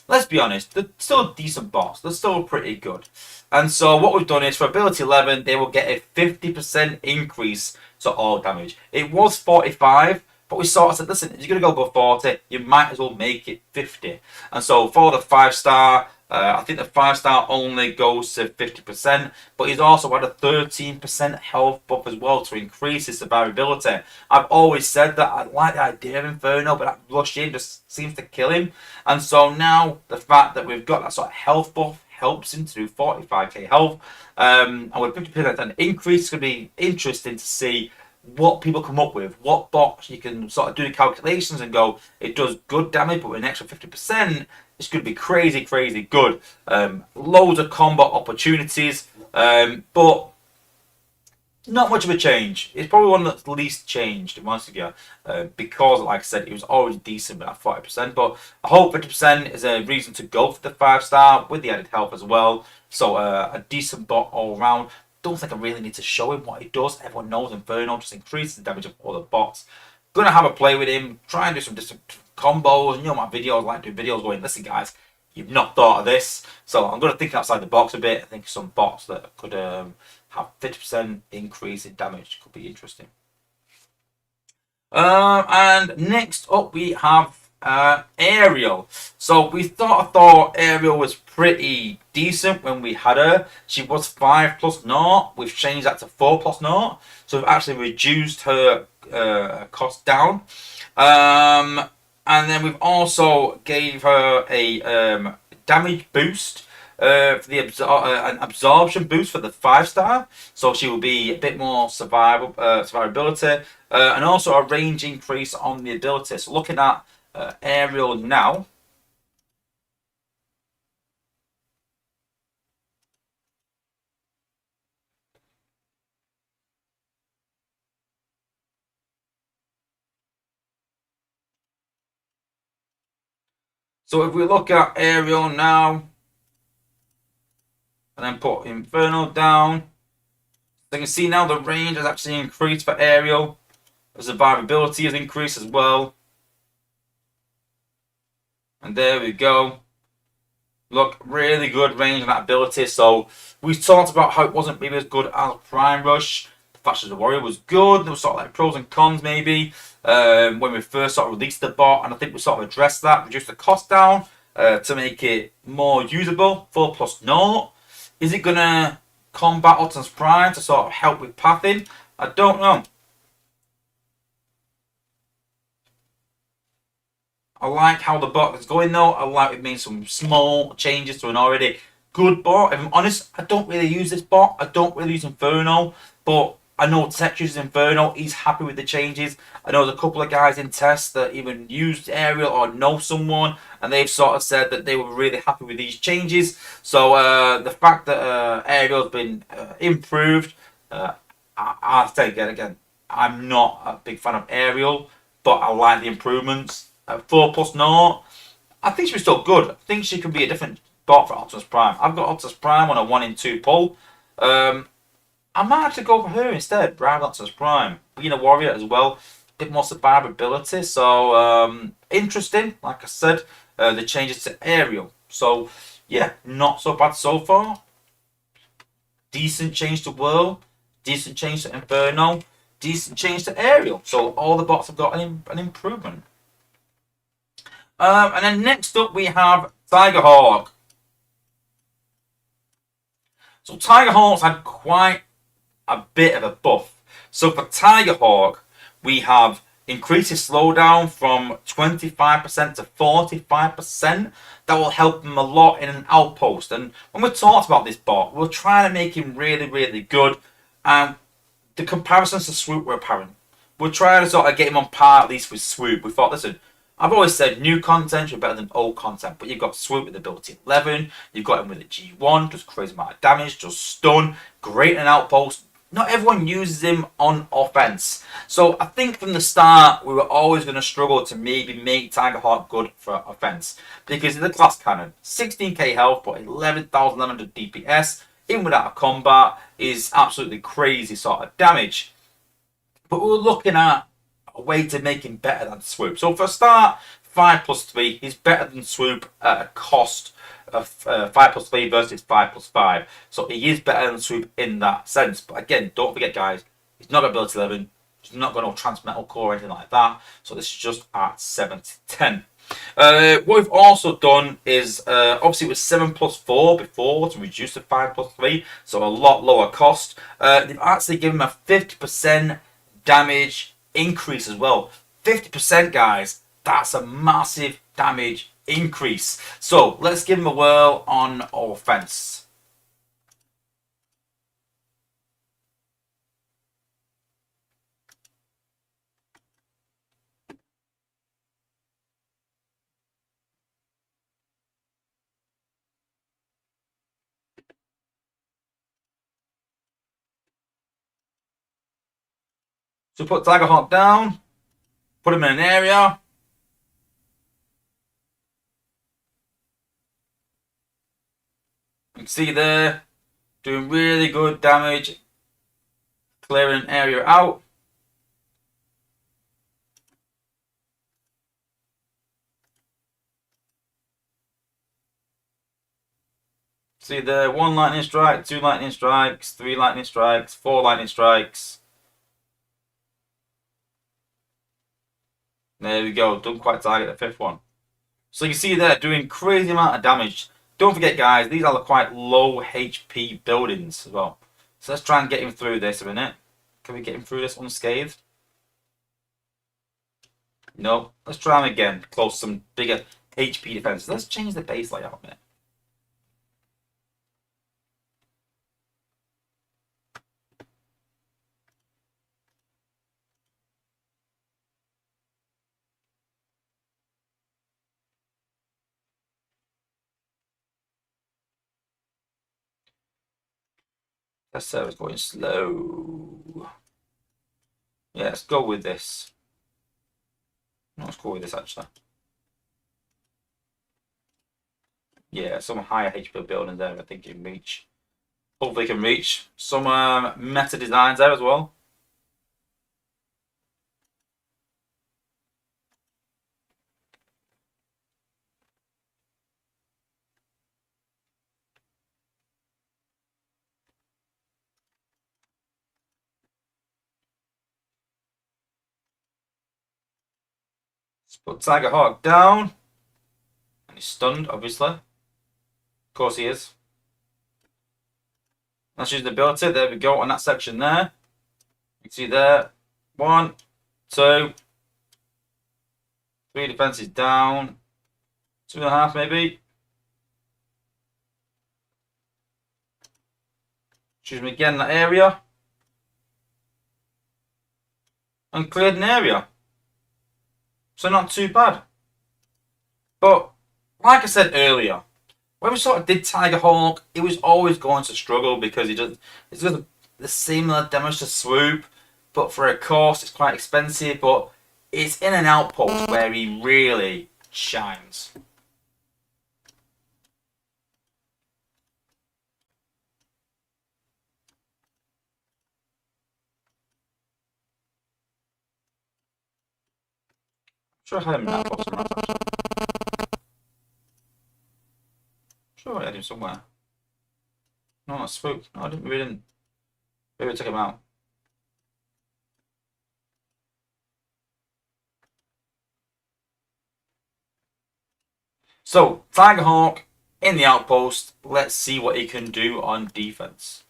let's be honest, they're still decent bots. They're still pretty good. And so what we've done is for ability 11, they will get a 50% increase to all damage. It was 45, but we sort of said, listen, if you're going to go above 40, you might as well make it 50. And so for the 5-star, I think the 5-star only goes to 50%, but he's also had a 13% health buff as well to increase his survivability. I've always said that I like the idea of Inferno, but that rush in just seems to kill him. And so now the fact that we've got that sort of health buff helps him to do 45k health. And with 50% increase, it's going to be interesting to see what people come up with, what bots you can sort of do the calculations and go, it does good damage, but with an extra 50%, it's going to be crazy, crazy good. Loads of combo opportunities, but not much of a change. It's probably one that's least changed, once again, because, like I said, it was always decent at 40%. But I hope 50% is a reason to go for the 5-star with the added health as well. So a decent bot all around. Don't think I really need to show him what he does. Everyone knows Inferno just increases the damage of other bots. Gonna have a play with him, try and do some different combos. You know my videos, I like doing videos going, listen guys, you've not thought of this. So I'm gonna think outside the box a bit. I think some bots that could have 50% increase in damage could be interesting. And next up we have Ariel. So we thought Ariel was pretty decent when we had her. She was 5+0. We've changed that to 4+0. So we've actually reduced her cost down. And then we've also gave her a damage boost for the an absorption boost for the 5-star, so she will be a bit more survivability, and also a range increase on the ability. So looking at Ariel now. So if we look at Ariel now, and then put Inferno down, so you can see now the range has actually increased for Ariel. The survivability has increased as well. And there we go. Look, really good range on that ability. So we talked about how it wasn't maybe as good as Prime Rush. The Flash of the Warrior was good. There was sort of like pros and cons maybe when we first sort of released the bot, and I think we sort of addressed that, reduced the cost down to make it more usable. 4+0. Is it gonna combat Optimus Prime to sort of help with pathing? I don't know. I like how the bot is going though. I like it made some small changes to an already good bot. If I'm honest, I don't really use this bot. I don't really use Inferno, but I know Tech uses Inferno. He's happy with the changes. I know there's a couple of guys in test that even used Aerial or know someone, and they've sort of said that they were really happy with these changes. So the fact that Aerial's been improved, I'll take it again. I'm not a big fan of Aerial, but I like the improvements. 4 plus 0, I think she's still good. I think she could be a different bot for Optimus Prime. I've got Optimus Prime on a 1 in 2 pull. I might have to go for her instead, rather than Optimus Prime. Being a warrior as well, a bit more survivability. So interesting, like I said, the changes to Aerial. So yeah, not so bad so far. Decent change to Whirl, decent change to Inferno, decent change to Aerial. So all the bots have got an improvement. And then next up we have Tigerhawk. So Tigerhawk's had quite a bit of a buff. So for Tigerhawk, we have increased his slowdown from 25% to 45%. That will help him a lot in an outpost. And when we talked about this bot, we're trying to make him really, really good. And the comparisons to Swoop were apparent. We're trying to sort of get him on par at least with Swoop. We thought, listen, I've always said new content should be better than old content, but you've got Swoop with ability 11, you've got him with a G1, does crazy amount of damage, does stun, great in an outpost. Not everyone uses him on offense. So I think from the start, we were always going to struggle to maybe make Tigerhawk good for offense. Because in the class cannon, 16k health, but 11,100 DPS, even without a combat, is absolutely crazy sort of damage. But we were looking at a way to make him better than Swoop. So for a start, 5 plus 3 is better than Swoop at a cost of 5 plus 3 versus 5 plus 5. So he is better than Swoop in that sense. But again, don't forget, guys, he's not got ability 11. He's not got no Transmetal Core or anything like that. So this is just at 7 to 10. What we've also done is, obviously it was 7 plus 4 before to reduce to 5 plus 3. So a lot lower cost. They've actually given him a 50% damage increase as well. 50%, guys. That's a massive damage increase. So let's give him a whirl on offense. So put Tigerhawk down, put him in an area. You can see there, doing really good damage, clearing an area out. See there, 1 lightning strike, 2 lightning strikes, 3 lightning strikes, 4 lightning strikes. There we go, don't quite target the 5th one. So you see there, doing crazy amount of damage. Don't forget, guys, these are quite low HP buildings as well. So let's try and get him through this a minute. Can we get him through this unscathed? No. Let's try him again. Close some bigger HP defenses. Let's change the base layout a minute. That server's going slow. Yeah, let's go with this. No, let's go with this actually. Yeah, some higher HP buildings there I think you can reach. Hopefully you can reach. Some meta designs there as well. Let's put Tigerhawk down. And he's stunned, obviously. Of course he is. Let's use the ability. There we go on that section there. You can see there. 1, 2, 3 defenses down. 2.5 maybe. Choose me again that area. And cleared an area. So not too bad. But like I said earlier, when we sort of did Tiger Hawk, it was always going to struggle because it's got the similar damage to Swoop, but for a cost it's quite expensive, but it's in an outpost where he really shines. Sure I had him in outpost somewhere. Sure I had him somewhere. No, not Swoop. No, I didn't. We didn't. Maybe we took him out. So, Tiger Hawk in the outpost. Let's see what he can do on defense.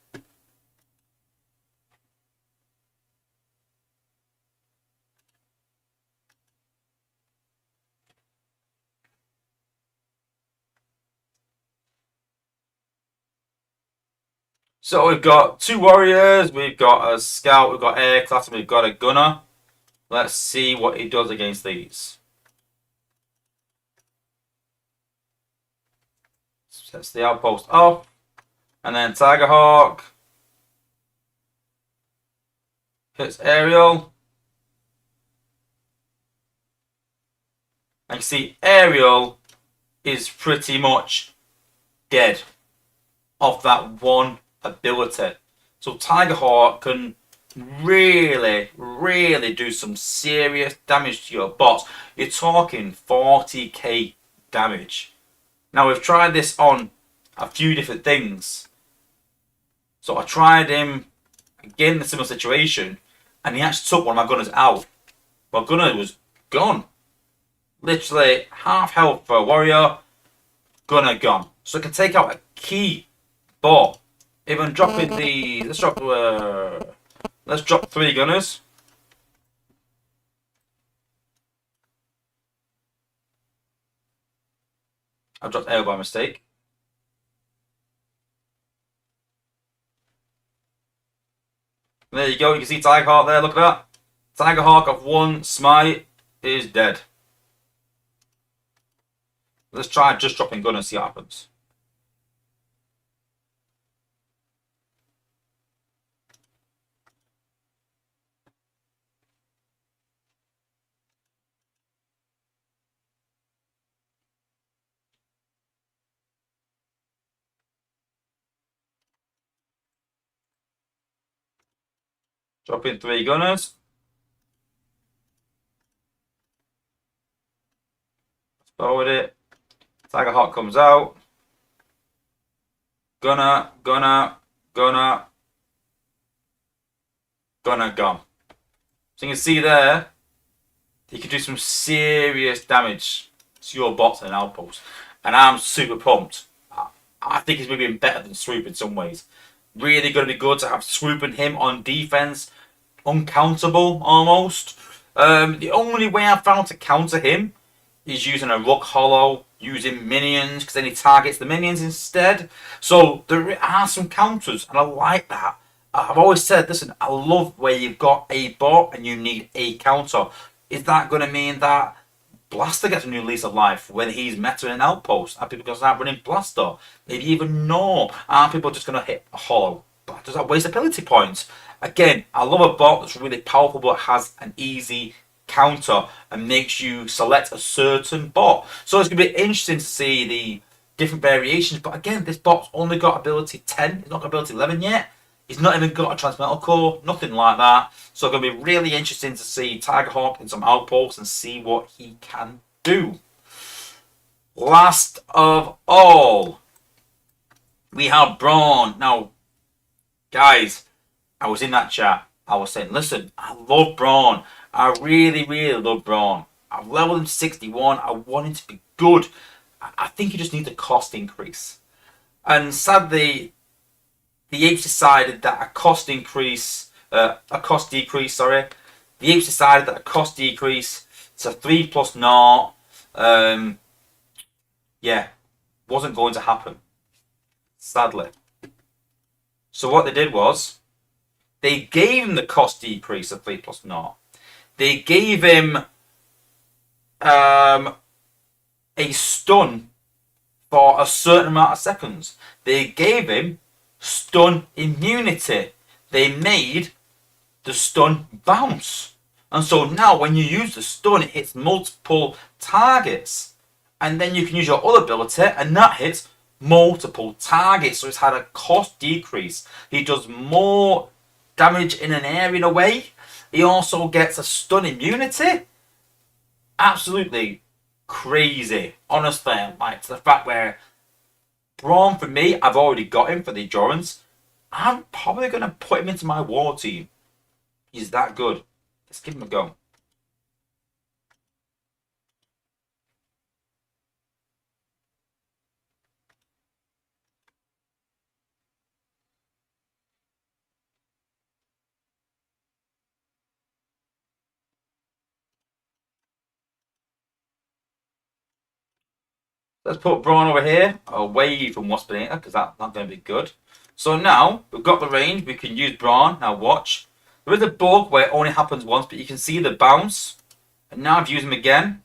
So we've got 2 warriors, we've got a scout, we've got air class, and we've got a gunner. Let's see what he does against these. Sets the outpost off. And then Tiger Hawk hits aerial. And you see aerial is pretty much dead off that one ability. So Tiger Hawk can really do some serious damage to your bots. You're talking 40k damage. Now we've tried this on a few different things. So I tried him again in a similar situation, and he actually took one of my gunners out. My gunner was gone. Literally half health for a warrior, gunner gone. So it can take out a key bot. Even dropping the let's drop 3 gunners. I dropped L by mistake. There you go. You can see Tiger Hawk there. Look at that. Tiger Hawk of 1 smite is dead. Let's try just dropping gun and see what happens. Dropping 3 gunners. Forward it. Tiger Hawk comes out. Gunner, gunner, gunner, gunner gone. So you can see there, you can do some serious damage to your bots and outposts. And I'm super pumped. I think he's maybe better than Swoop in some ways. Really going to be good to have Swoop and him on defense. Uncountable almost. The only way I've found to counter him is using a Rook Hollow, using minions, because then he targets the minions instead. So there are some counters, and I like that. I've always said, listen, I love where you've got a bot and you need a counter. Is that going to mean that Blaster gets a new lease of life when he's meta in an outpost? Are people going to start running Blaster? Maybe even no. Are people just going to hit a Hollow? But does that waste ability points? Again, I love a bot that's really powerful but has an easy counter and makes you select a certain bot. So it's going to be interesting to see the different variations. But again, this bot's only got ability 10. It's not got ability 11 yet. He's not even got a transmetal core, nothing like that. So it's going to be really interesting to see Tiger Hawk in some outposts and see what he can do. Last of all, we have Braun. Now, guys, I was in that chat. I was saying, listen, I love Braun. I really love Braun. I've leveled him to 61. I want him to be good. I think he just needs a cost increase. And sadly, the apes decided that a cost decrease, the apes decided that a cost decrease It's a 3+0. Yeah, wasn't going to happen, sadly. So what they did was, they gave him the cost decrease of 3+0. They gave him a stun for a certain amount of seconds. They gave him stun immunity. They made the stun bounce. And so now when you use the stun, it hits multiple targets. And then you can use your other ability, and that hits multiple targets. So it's had a cost decrease. He does more damage in an area in a way. He also gets a stun immunity. Absolutely crazy. Honestly, like, to the fact where Braun, for me, I've already got him for the endurance. I'm probably going to put him into my war team. He's that good. Let's give him a go. Let's put Braun over here, away from Waspinator, because that's not going to be good. So now, we've got the range, we can use Braun. Now watch. There is a bug where it only happens once, but you can see the bounce. And now I've used him again.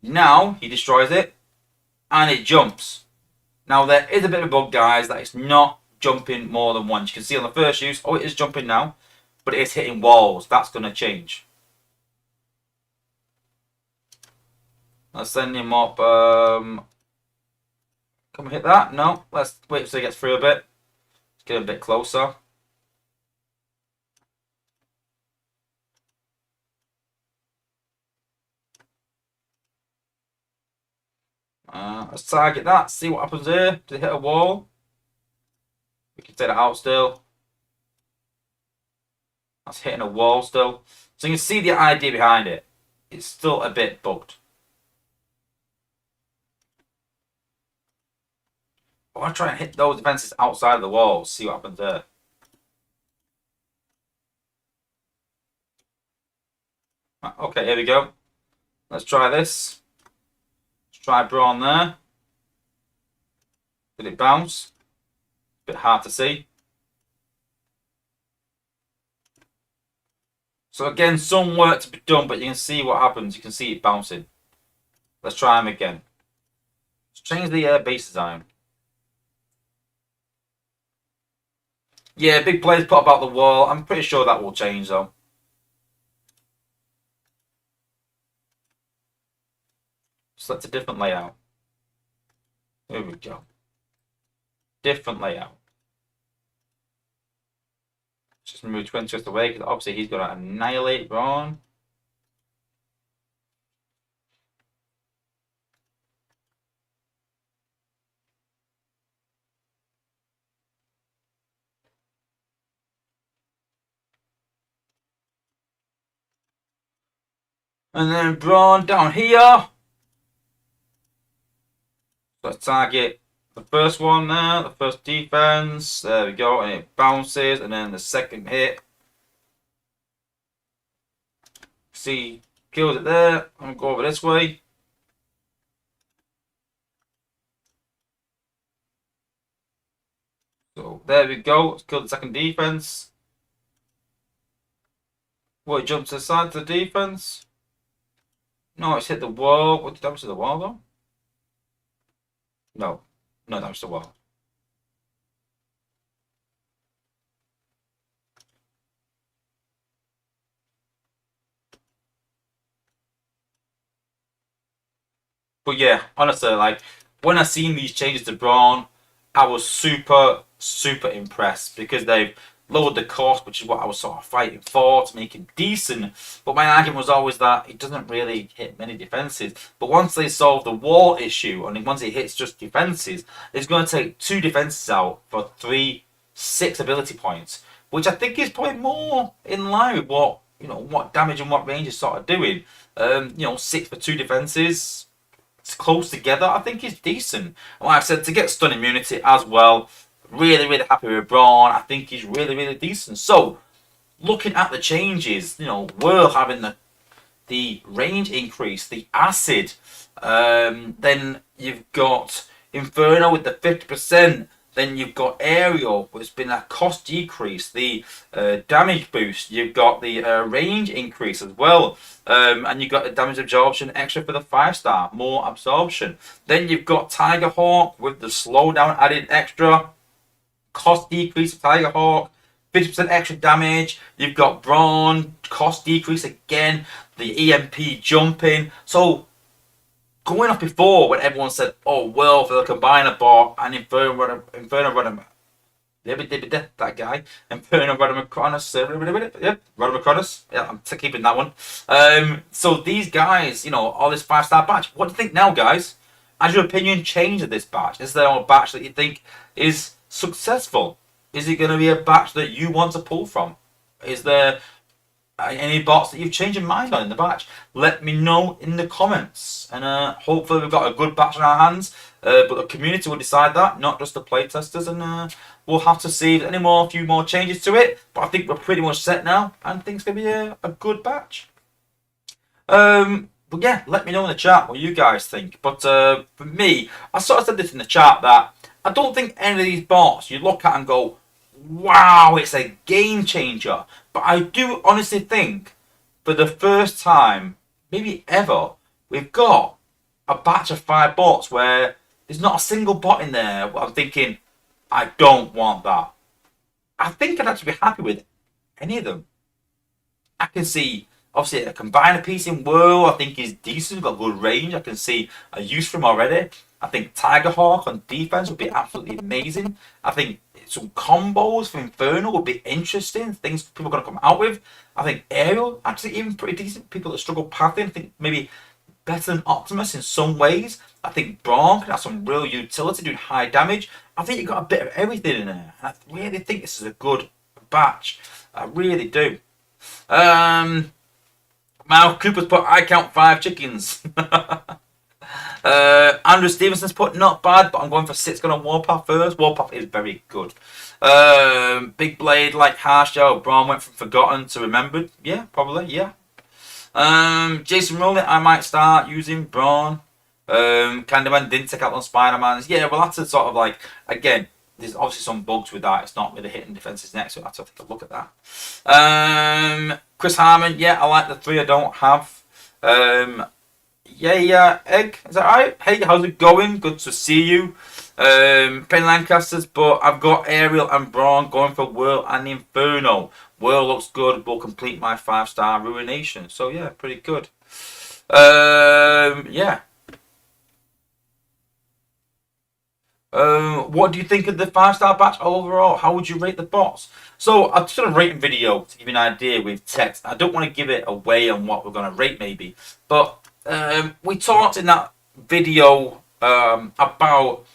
Now, he destroys it. And it jumps. Now, there is a bit of a bug, guys, that it's not jumping more than once. You can see on the first use, oh, it is jumping now. But it is hitting walls. That's going to change. Let's send him up. Can we hit that? No. Let's wait until he gets through a bit. Let's get a bit closer. Let's target that. See what happens here. Does it hit a wall? We can take it out still. That's hitting a wall still. So you can see the idea behind it. It's still a bit bugged. I want to try and hit those defenses outside of the walls. See what happens there. Okay, here we go. Let's try this. Let's try Braun there. Did it bounce? A bit hard to see. So again, some work to be done, but you can see what happens. You can see it bouncing. Let's try him again. Let's change the base design. Yeah, big players put about the wall. I'm pretty sure that will change though. Select a different layout. Here we go. Different layout. Just move 20 just away because obviously he's going to annihilate Braun. And then Braun down here. Let's target the first one there, the first defense. There we go, and it bounces, and then the second hit. See, kills it there. I'm gonna go over this way. So there we go. Let's kill the second defense. Well, it jumps aside to the defense. No, it's hit the wall. What did damage to the wall though? No, no damage to the wall. But yeah, honestly, like when I seen these changes to Braun, I was super impressed because they've lowered the cost, which is what I was sort of fighting for to make him decent. But my argument was always that it doesn't really hit many defenses. But once they solve the wall issue, and once it hits just defenses, it's going to take 2 defenses out for 6 ability points, which I think is probably more in line with what what damage and what range is sort of doing. 6 for 2 defenses. It's close together, I think is decent. And like I said, to get stun immunity as well, really happy with Braun. I think he's really decent. So, looking at the changes, we're having the the range increase, the acid. Then you've got Inferno with the 50%. Then you've got Aerial, which has been a cost decrease, the damage boost. You've got the range increase as well. And you've got the damage absorption extra for the 5-star, more absorption. Then you've got Tiger Hawk with the slowdown added extra. Cost decrease of Tiger Hawk, 50% extra damage. You've got Brawn, cost decrease again. The EMP jumping. So, going off before when everyone said, oh, well, for the combiner bot and Inferno Runner, that guy, Inferno Runner Macronus, Runner Macronus, yeah, I'm keeping that one. So these guys, you know, all this 5-star batch, what do you think now, guys? Has your opinion changed of this batch? Is there a batch that you think is successful? Is it going to be a batch that you want to pull from? Is there any bots that you've changed your mind on in the batch? Let me know in the comments, and hopefully we've got a good batch in our hands, but the community will decide that, not just the playtesters, and we'll have to see if there's a few more changes to it, but I think we're pretty much set now, and I think it's going to be a good batch. But yeah, let me know in the chat what you guys think. But for me, I sort of said this in the chat that I don't think any of these bots you look at and go, wow, it's a game changer. But I do honestly think for the first time, maybe ever, we've got a batch of 5 bots where there's not a single bot in there where I'm thinking, I don't want that. I think I'd actually be happy with any of them. I can see, obviously, a combiner piece in Whirl, I think is decent, got good range. I can see a use for him already. I think Tiger Hawk on defense would be absolutely amazing. I think some combos for Inferno would be interesting. Things people are going to come out with. I think Aerial, actually even pretty decent. People that struggle pathing, I think maybe better than Optimus in some ways. I think Brawn can have some real utility, doing high damage. I think you've got a bit of everything in there. I really think this is a good batch. I really do. Mal Cooper's put, I count 5 chickens. Andrew Stevenson's put, not bad, but I'm going for 6 gun on Warpath first. Warpath is very good. Big Blade, like Harshow. Brawn went from forgotten to remembered. Yeah, probably, yeah. Jason Rowley, I might start using Brawn. Candyman didn't take out on Spider-Man's. Yeah, well, that's a sort of like, again, there's obviously some bugs with that. It's not really hitting defenses next, so I have to take a look at that. Chris Harmon, yeah, I like the 3 I don't have. Yeah, Egg, is that right? Hey, how's it going? Good to see you. Penny Lancasters, but I've got Aerial and Brawn going for Whirl and Inferno. Whirl looks good, will complete my 5-star Ruination. So yeah, pretty good. Yeah. What do you think of the 5-star batch overall? How would you rate the bots? So I've done a rating video to give you an idea with text. I don't want to give it away on what we're going to rate maybe, but we talked in that video about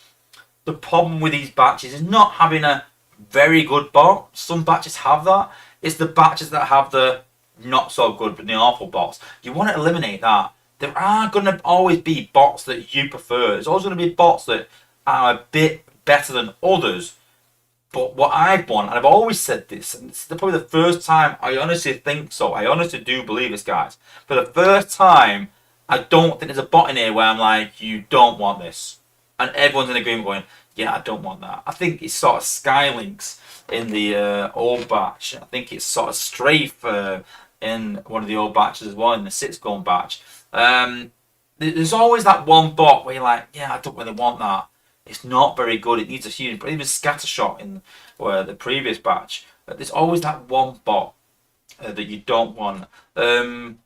the problem with these batches is not having a very good bot. Some batches have that. It's the batches that have the not so good but the awful bots. You want to eliminate that. There are going to always be bots that you prefer. There's always going to be bots that are a bit better than others. But what I've won, and I've always said this, and it's probably the first time I honestly think so. I honestly do believe this, guys. For the first time, I don't think there's a bot in here where I'm like, you don't want this. And everyone's in agreement going, yeah, I don't want that. I think it's sort of Skylinks in the old batch. I think it's sort of Strafe in one of the old batches as well, in the 6-gun batch. There's always that one bot where you're like, yeah, I don't really want that. It's not very good. It needs a huge, but even Scattershot in the previous batch. There's always that one bot that you don't want. And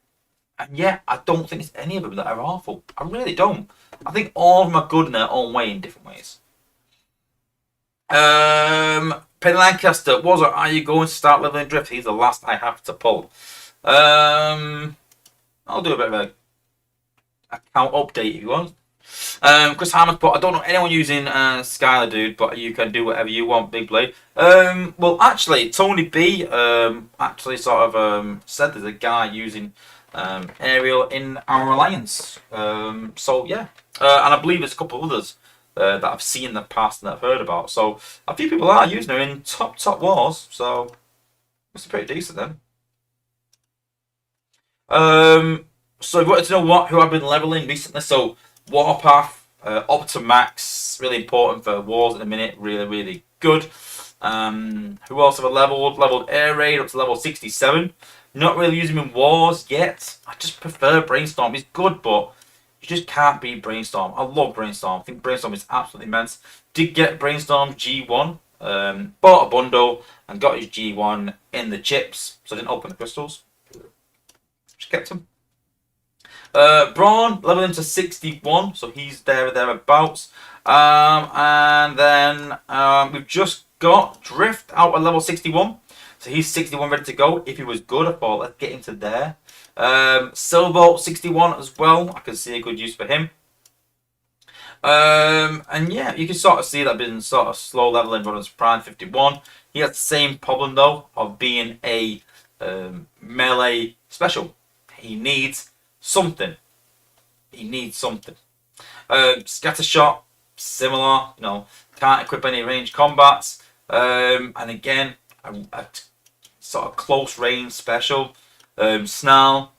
yeah, I don't think there's any of them that are awful. I really don't. I think all of them are good in their own way, in different ways. Penny Lancaster, Wozza, are you going to start leveling Drift? He's the last I have to pull. I'll do a bit of a account update if you want. Chris Hammers put, I don't know anyone using Skylar, dude, but you can do whatever you want, Big Blade. Well, actually, Tony B actually sort of said there's a guy using Aerial in our alliance. So yeah, and I believe there's a couple of others that I've seen in the past and that I've heard about. So a few people are using her in top wars. So it's pretty decent then. So if you wanted to know who I've been leveling recently, so Warpath, Optimax, really important for wars at the minute, really, really good. Who else have I leveled? Leveled Air Raid up to level 67. Not really using him in wars yet. I just prefer Brainstorm. He's good, but you just can't beat Brainstorm. I love Brainstorm. I think Brainstorm is absolutely immense. Did get Brainstorm G1. Bought a bundle and got his G1 in the chips. So I didn't open the crystals. Just kept him. Braun leveled him to 61, so he's there or thereabouts. And then we've just got Drift out at level 61. So he's 61 ready to go. If he was good, I thought let's get him to there. Silverbolt 61 as well. I can see a good use for him. And yeah, you can sort of see that I've been sort of slow leveling Runner's Prime 51. He has the same problem though of being a melee special. He needs something. He needs something. Scatter shot, similar. You know, can't equip any ranged combats. And again, a sort of close range special. Snarl,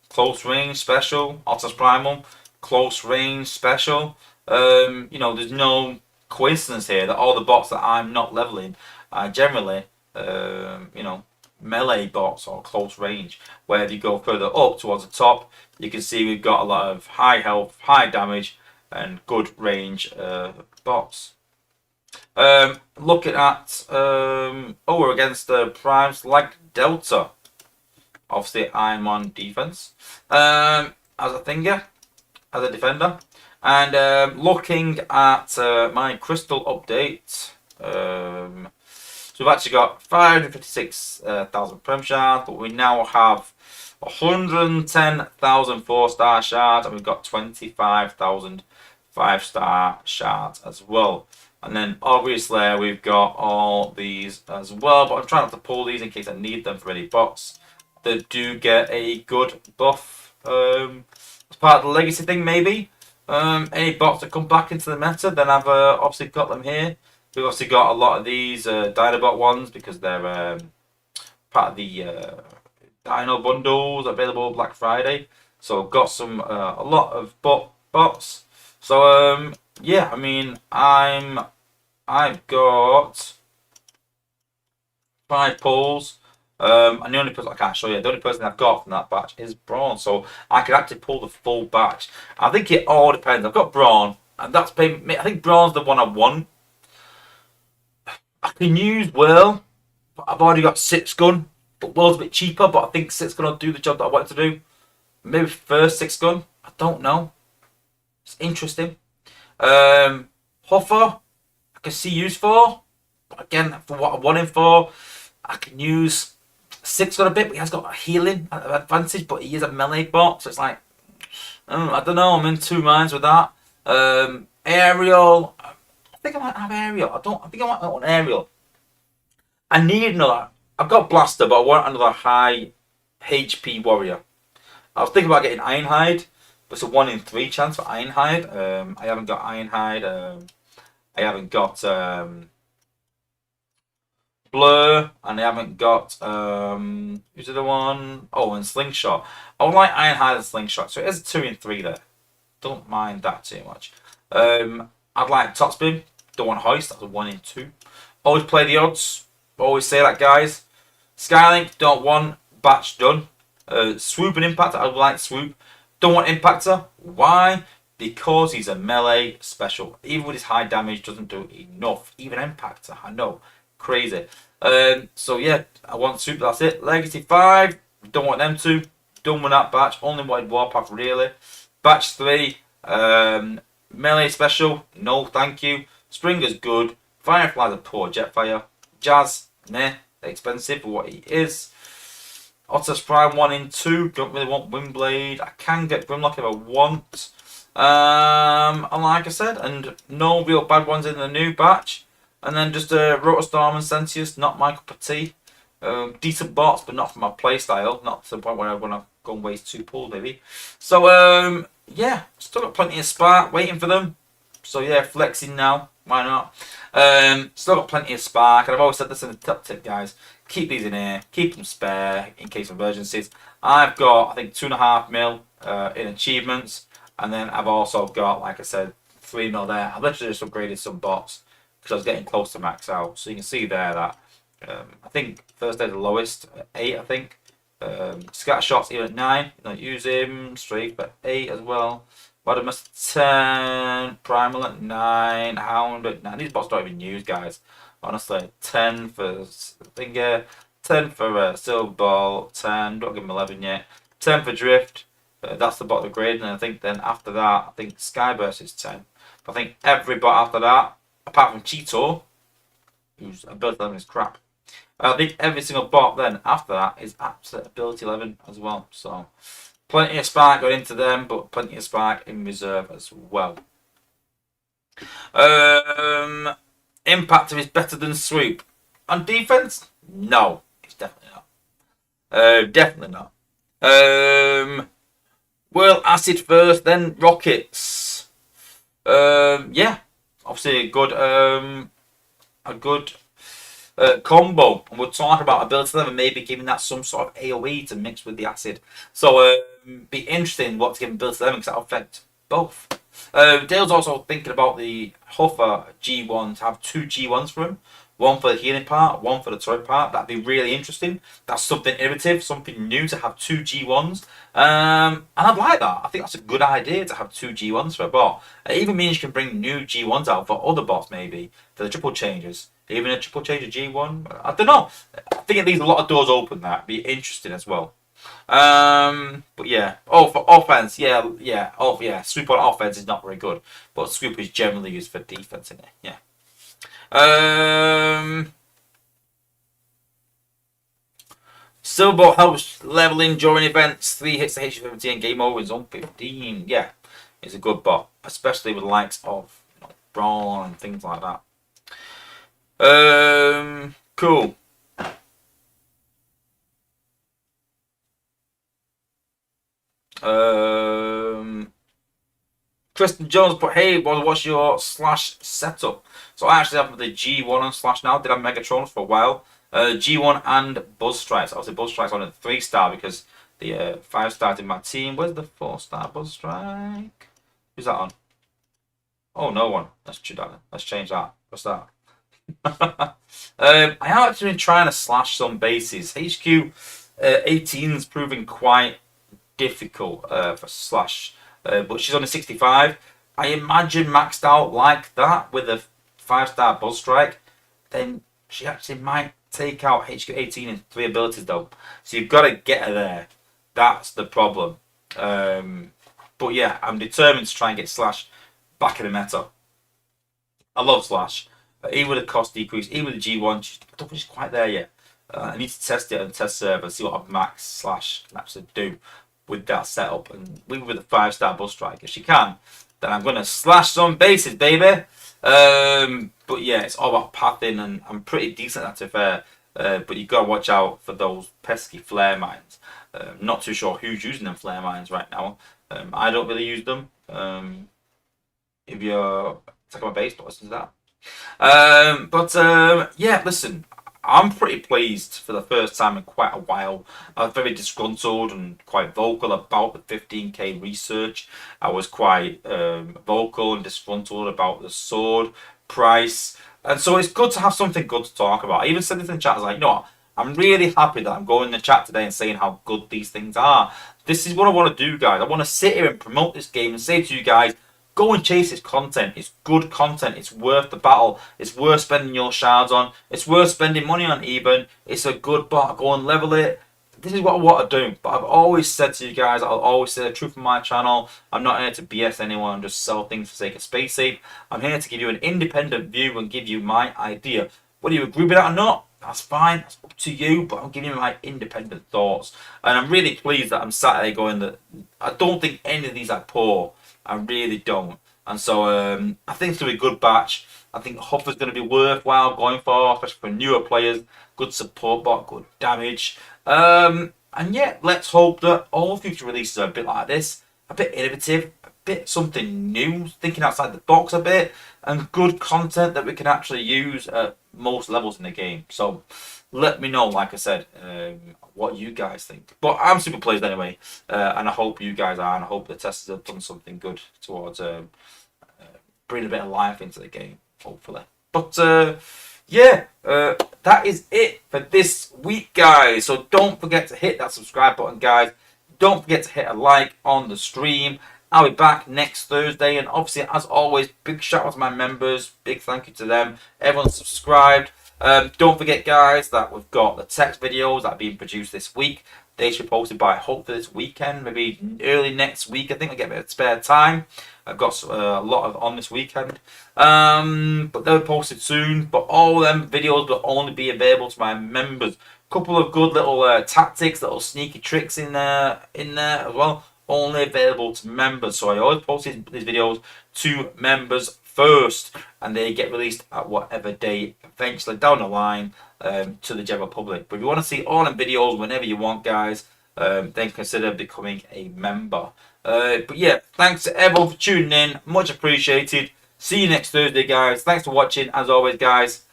close range special. Altus Primal, close range special. You know, there's no coincidence here that all the bots that I'm not leveling are generally, you know, melee bots or close range. Where if you go further up towards the top, you can see we've got a lot of high health, high damage, and good range bots. Looking at, oh, we're against the primes like Delta. Obviously, I'm on defense as a thinger, as a defender. And looking at my crystal update, so we've actually got 556,000 Prem shards, but we now have 110,000 4-star shards, and we've got 25,000 5-star shards as well. And then obviously we've got all these as well, but I'm trying not to pull these in case I need them for any bots that do get a good buff as part of the legacy thing maybe. Any bots that come back into the meta, then I've obviously got them here. We've obviously got a lot of these Dinobot ones because they're part of the Dino bundles available Black Friday. So got some a lot of bots. So yeah, I mean I've got 5 pulls. And the only person I can't show you, the only person I've got from that batch is Braun. So I could actually pull the full batch. I think it all depends. I've got Braun, and that's been. I think Braun's the one I want. I can use Whirl, but I've already got 6 gun. But Whirl's a bit cheaper, but I think 6 gun will do the job that I want it to do. Maybe first 6 gun. I don't know. It's interesting. Huffer, I can see use for. But again, for what I want him for, I can use 6 gun a bit, but he has got a healing advantage, but he is a melee bot, so it's like, I don't know, I'm in 2 minds with that. Aerial, I think I might have Aerial. I think I might want Aerial. I need another. I've got Blaster, but I want another high HP warrior. I was thinking about getting Ironhide, but it's a 1 in 3 chance for Ironhide. I haven't got Ironhide. I haven't got Blur, and I haven't got who's the other one? Oh, and Slingshot. I would like Ironhide and Slingshot, so it is a 2 in 3 there. Don't mind that too much. I'd like Topspin. Don't want Hoist. That's a 1 in 2. Always play the odds. Always say that, guys. Skylink. Don't want. Batch done. Swoop and Impactor. I would like Swoop. Don't want Impactor. Why? Because he's a melee special. Even with his high damage, doesn't do enough. Even Impactor. I know. Crazy. So yeah, I want Swoop. That's it. Legacy 5. Don't want them 2. Done with that batch. Only wanted Warpath really. Batch 3. Melee special. No, thank you. Springer's good. Firefly's a poor Jetfire. Jazz, meh. Expensive for what he is. Otus Prime 1 in 2. Don't really want Windblade. I can get Grimlock if I want. And like I said, and no real bad ones in the new batch. And then just Rotorstorm and Sentius, not my cup of tea. Decent bots, but not for my playstyle. Not to the point where I want to go and waste 2 pulls, maybe. So, yeah, still got plenty of spark waiting for them. So, yeah, flexing now. Why not? Still got plenty of spark. And I've always said this in the top tip, guys. Keep these in here. Keep them spare in case of emergencies. I've got, I think, 2.5 mil in achievements, and then I've also got, like I said, 3 mil there. I've literally just upgraded some bots because I was getting close to max out. So you can see there that I think first aid the lowest, 8, I think. Scatter shots even at 9, you don't use him. Strafe at 8 as well. Vadimus at 10, Primal at 9, Hound at 9. These bots don't even use, guys. Honestly, 10 for Finger, 10 for Silver Ball, 10, don't give him 11 yet. 10 for Drift, that's the bot grade, and I think then after that, I think Skyburst is 10. But I think every bot after that, apart from Cheetor, whose ability 11 is crap, I think every single bot then after that is absolute ability 11 as well. So plenty of spark going into them, but plenty of spark in reserve as well. Impact is better than Swoop. On defense, no, it's definitely not. Definitely not. Well, Acid first, then Rockets. Yeah, obviously a good combo, and we'll talk about ability level, maybe giving that some sort of AoE to mix with the acid. So be interesting what to give ability level because that'll affect both. Dale's also thinking about the Huffer G1 to have 2 G1s for him. One for the healing part, one for the turret part. That'd be really interesting. That's something innovative, something new to have 2 G1s. And I'd like that. I think that's a good idea to have 2 G1s for a bot. It even means you can bring new G1s out for other bots, maybe, for the triple changes. Even a triple change of G1. I don't know. I think it leaves a lot of doors open. That'd be interesting as well. But yeah. Oh, for offense, yeah. Oh, yeah. Swoop on offense is not very good, but Swoop is generally used for defense in it. Yeah. Silver helps leveling during events. 3 hits to HU17 and game over in zone 15. Yeah, it's a good bot, especially with the likes of Brawl and things like that. Cool. Kristen Jones put, hey, what's your slash setup? So I actually have the G1 on slash now. Did have Megatrons for a while. G1 and Buzz Strikes. Obviously, Buzz Strikes on a 3-star because the 5-star in my team. Where's the 4-star Buzz Strike? Who's that on? Oh, no one. Let's change that. What's that? I have actually been trying to slash some bases. HQ 18 is proving quite difficult for slash, but she's only 65. I imagine maxed out like that with a 5-star Buzz Strike, then she actually might take out HQ 18 in 3 abilities though. So you've got to get her there. That's the problem. But yeah, I'm determined to try and get slash back in the meta. I love slash. Even with the cost decrease, even with the G1, I don't think she's quite there yet. I need to test it on the test server, see what a max slash can actually do with that setup. And even with the 5-star Buzz Strike, if she can, then I'm going to slash some bases, baby. But yeah, it's all about pathing, and I'm pretty decent at it, fair. But you've got to watch out for those pesky flare mines. Not too sure who's using them flare mines right now. I don't really use them. If you're talking about base, don't listen to that. Yeah, listen, I'm pretty pleased for the first time in quite a while. I was very disgruntled and quite vocal about the 15k research. I was quite vocal and disgruntled about the sword price. And so it's good to have something good to talk about. I even said this in the chat, I was like, you know what? I'm really happy that I'm going in the chat today and saying how good these things are. This is what I want to do, guys. I want to sit here and promote this game and say to you guys, go and chase its content. It's good content. It's worth the battle. It's worth spending your shards on. It's worth spending money on even. It's a good bot. Go and level it. This is what I want to do. But I've always said to you guys, I'll always say the truth on my channel. I'm not here to BS anyone and just sell things for sake of space save. I'm here to give you an independent view and give you my idea. Whether you agree with that or not, that's fine. That's up to you. But I'm giving you my independent thoughts. And I'm really pleased that I'm sat there going that I don't think any of these are poor. I really don't. And so I think it's going to be a good batch. I think Huffer's going to be worthwhile going for, especially for newer players. Good support bot, good damage. And yeah, let's hope that all future releases are a bit like this. A bit innovative, a bit something new, thinking outside the box a bit, and good content that we can actually use at most levels in the game. So let me know, like I said, what you guys think. But I'm super pleased anyway, and I hope you guys are, and I hope the testers have done something good towards bringing a bit of life into the game, hopefully. But yeah, that is it for this week, guys. So don't forget to hit that subscribe button, guys. Don't forget to hit a like on the stream. I'll be back next Thursday, and obviously, as always, big shout out to my members. Big thank you to them. Everyone subscribed. Don't forget, guys, that we've got the text videos that are being produced this week. They should be posted by hopefully this weekend, maybe early next week. I think I get a bit of spare time. I've got a lot of on this weekend, but they'll be posted soon. But all them videos will only be available to my members. Couple of good little tactics, little sneaky tricks in there as well. Only available to members. So I always post these videos to members first, and they get released at whatever day eventually down the line to the general public. But if you want to see all them videos whenever you want, guys, then consider becoming a member. But yeah, thanks to everyone for tuning in. Much appreciated. See you next Thursday, guys. Thanks for watching. As always, guys,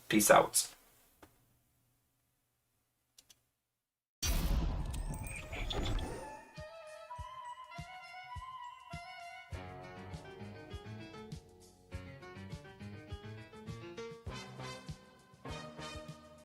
peace out.